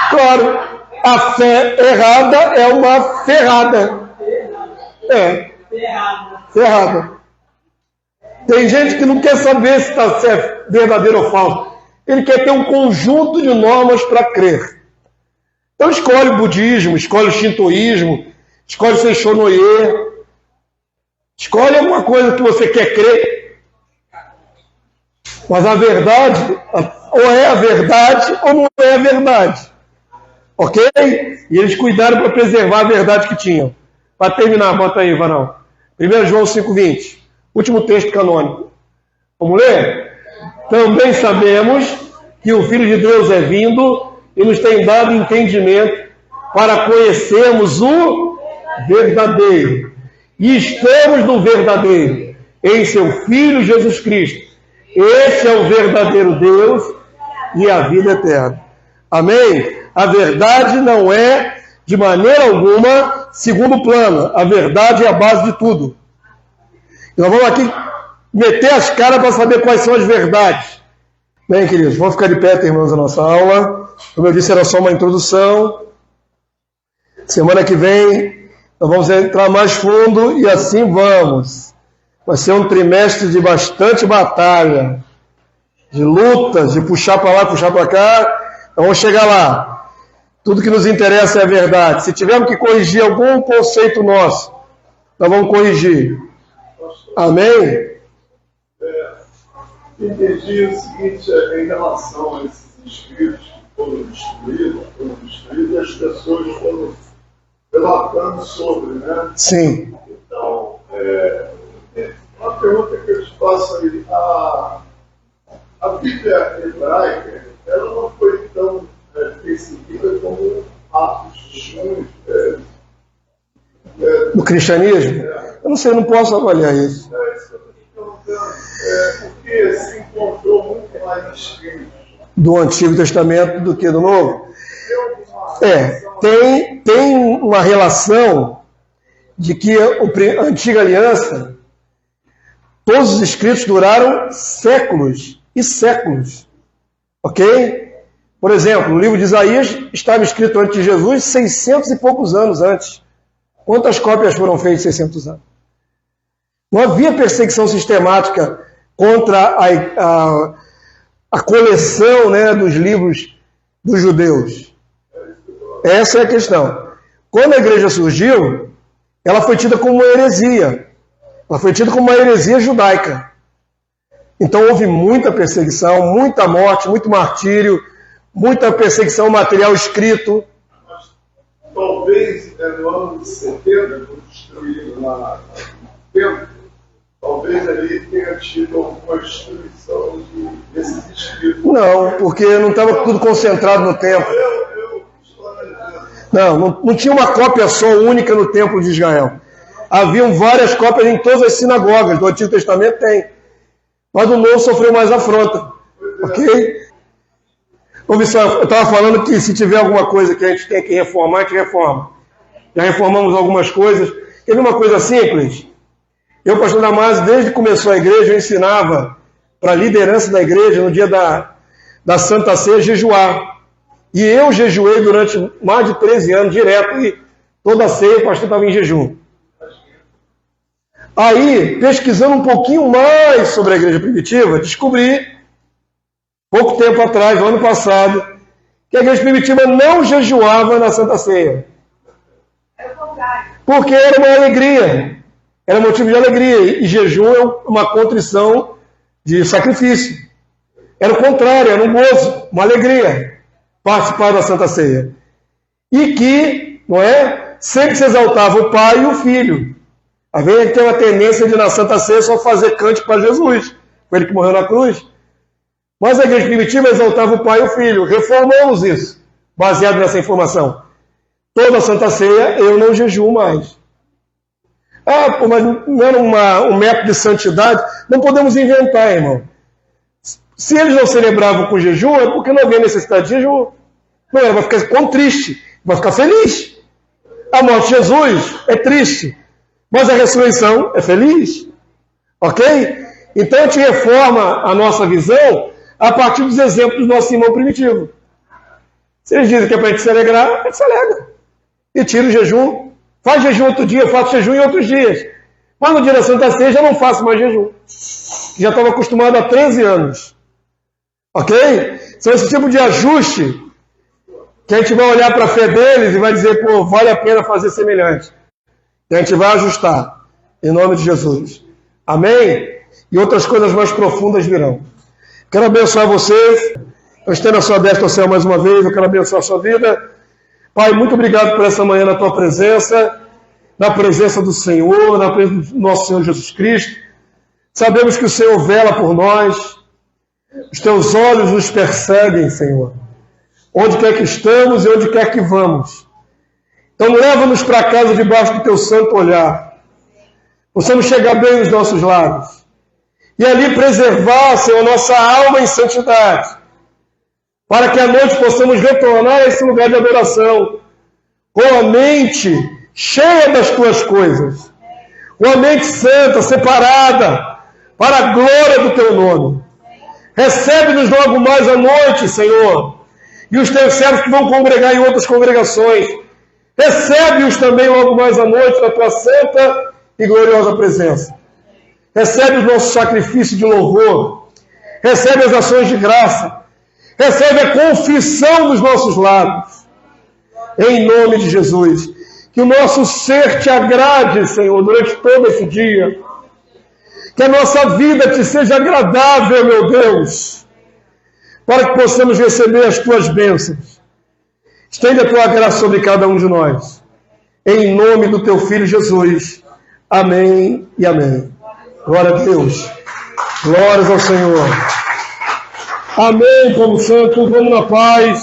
Claro, a fé errada é uma ferrada. É, ferrada. Tem gente que não quer saber se está verdadeiro ou falso. Ele quer ter um conjunto de normas para crer. Então escolhe o budismo, escolhe o shintoísmo, escolhe o seishonoye, escolhe alguma coisa que você quer crer. Mas a verdade, ou é a verdade ou não é a verdade. Ok? E eles cuidaram para preservar a verdade que tinham. Para terminar, bota aí, Varão. 1 João 5,20. Último texto canônico. Vamos ler? Também sabemos que o Filho de Deus é vindo e nos tem dado entendimento para conhecermos o verdadeiro. E estamos no verdadeiro, em seu Filho Jesus Cristo. Esse é o verdadeiro Deus e a vida eterna. Amém? A verdade não é, de maneira alguma, segundo plano. A verdade é a base de tudo. Nós vamos aqui meter as caras para saber quais são as verdades. Bem, queridos, vamos ficar de pé, terminamos a nossa aula. Como eu disse, era só uma introdução. Semana que vem, nós vamos entrar mais fundo e assim vamos. Vai ser um trimestre de bastante batalha, de lutas, de puxar para lá, puxar para cá. Então vamos chegar lá. Tudo que nos interessa é a verdade. Se tivermos que corrigir algum conceito nosso, nós vamos corrigir. Amém? Entendi o seguinte, em relação a esses escritos que foram destruídos, e as pessoas foram relatando sobre, né? Sim. Então, uma pergunta que eu te faço aí, a Bíblia hebraica, ela não foi tão perseguida como Atos de Junho, No cristianismo? Eu não sei, eu não posso avaliar isso. Isso que eu estou perguntando, porque se encontrou muito mais escritos Do Antigo Testamento do que do Novo? Tem uma relação de que a Antiga Aliança, todos os escritos duraram séculos e séculos. Ok? Por exemplo, o livro de Isaías estava escrito antes de Jesus 600 e poucos anos antes. Quantas cópias foram feitas em 600 anos? Não havia perseguição sistemática contra a coleção, né, dos livros dos judeus. Essa é a questão. Quando a igreja surgiu, ela foi tida como uma heresia. Ela foi tida como uma heresia judaica. Então houve muita perseguição, muita morte, muito martírio, muita perseguição material escrito. Talvez no ano de 70, quando destruíram lá no templo, talvez ali tenha tido alguma destruição desses escritos. Não, porque não estava tudo concentrado no templo. Não tinha uma cópia só única no templo de Israel. Haviam várias cópias em todas as sinagogas. Do Antigo Testamento tem. Mas o Novo sofreu mais afronta. Ok? Ouve só, eu estava falando que se tiver alguma coisa que a gente tem que reformar, a gente reforma. Já reformamos algumas coisas. Quer ver uma coisa simples? Eu, pastor Damásio, desde que começou a igreja, eu ensinava para a liderança da igreja, no dia da Santa Ceia, jejuar. E eu jejuei durante mais de 13 anos, direto, e toda a ceia o pastor estava em jejum. Aí, pesquisando um pouquinho mais sobre a igreja primitiva, descobri, pouco tempo atrás, no ano passado, que a igreja primitiva não jejuava na Santa Ceia. Porque era uma alegria, era motivo de alegria, e jejum é uma contrição de sacrifício. Era o contrário, era um gozo, uma alegria, participar da Santa Ceia. E que, não é, sempre se exaltava o Pai e o Filho. Às vezes a gente tem uma tendência de na Santa Ceia só fazer cântico para Jesus, foi ele que morreu na cruz. Mas a igreja primitiva exaltava o Pai e o Filho. Reformamos isso, baseado nessa informação. Toda a Santa Ceia eu não jejuo mais. Mas não era um método de santidade? Não podemos inventar, irmão. Se eles não celebravam com jejum, é porque não havia necessidade de jejum. Não, ela vai ficar contriste, vai ficar feliz. A morte de Jesus é triste, mas a ressurreição é feliz. Ok? Então a gente reforma a nossa visão a partir dos exemplos do nosso irmão primitivo. Se eles dizem que é para a gente se alegrar, a gente se alegra. E tira o jejum. Faz jejum outro dia, eu faço jejum em outros dias. Mas no dia da Santa Ceia já não faço mais jejum. Já estava acostumado há 13 anos. Ok? São esse tipo de ajuste que a gente vai olhar para a fé deles e vai dizer, pô, vale a pena fazer semelhante. E a gente vai ajustar. Em nome de Jesus. Amém? E outras coisas mais profundas virão. Quero abençoar vocês. Eu estendo a sua destra ao céu mais uma vez. Eu quero abençoar a sua vida. Pai, muito obrigado por essa manhã na tua presença, na presença do Senhor, na presença do nosso Senhor Jesus Cristo. Sabemos que o Senhor vela por nós. Os teus olhos nos perseguem, Senhor. Onde quer que estamos e onde quer que vamos. Então leva-nos para casa debaixo do teu santo olhar. Possamos chegar bem nos nossos lares. E ali preservar, Senhor, nossa alma em santidade. Para que à noite possamos retornar a esse lugar de adoração. Com a mente cheia das tuas coisas. Com a mente santa, separada, para a glória do teu nome. Recebe-nos logo mais à noite, Senhor. E os teus servos que vão congregar em outras congregações. Recebe-os também logo mais à noite na tua santa e gloriosa presença. Recebe os nossos sacrifícios de louvor. Recebe as ações de graça. Recebe a confissão dos nossos lábios. Em nome de Jesus. Que o nosso ser te agrade, Senhor, durante todo esse dia. Que a nossa vida te seja agradável, meu Deus. Para que possamos receber as tuas bênçãos. Estende a tua graça sobre cada um de nós. Em nome do teu Filho Jesus. Amém e amém. Glória a Deus. Glórias ao Senhor. Amém, povo santo. Vamos na paz.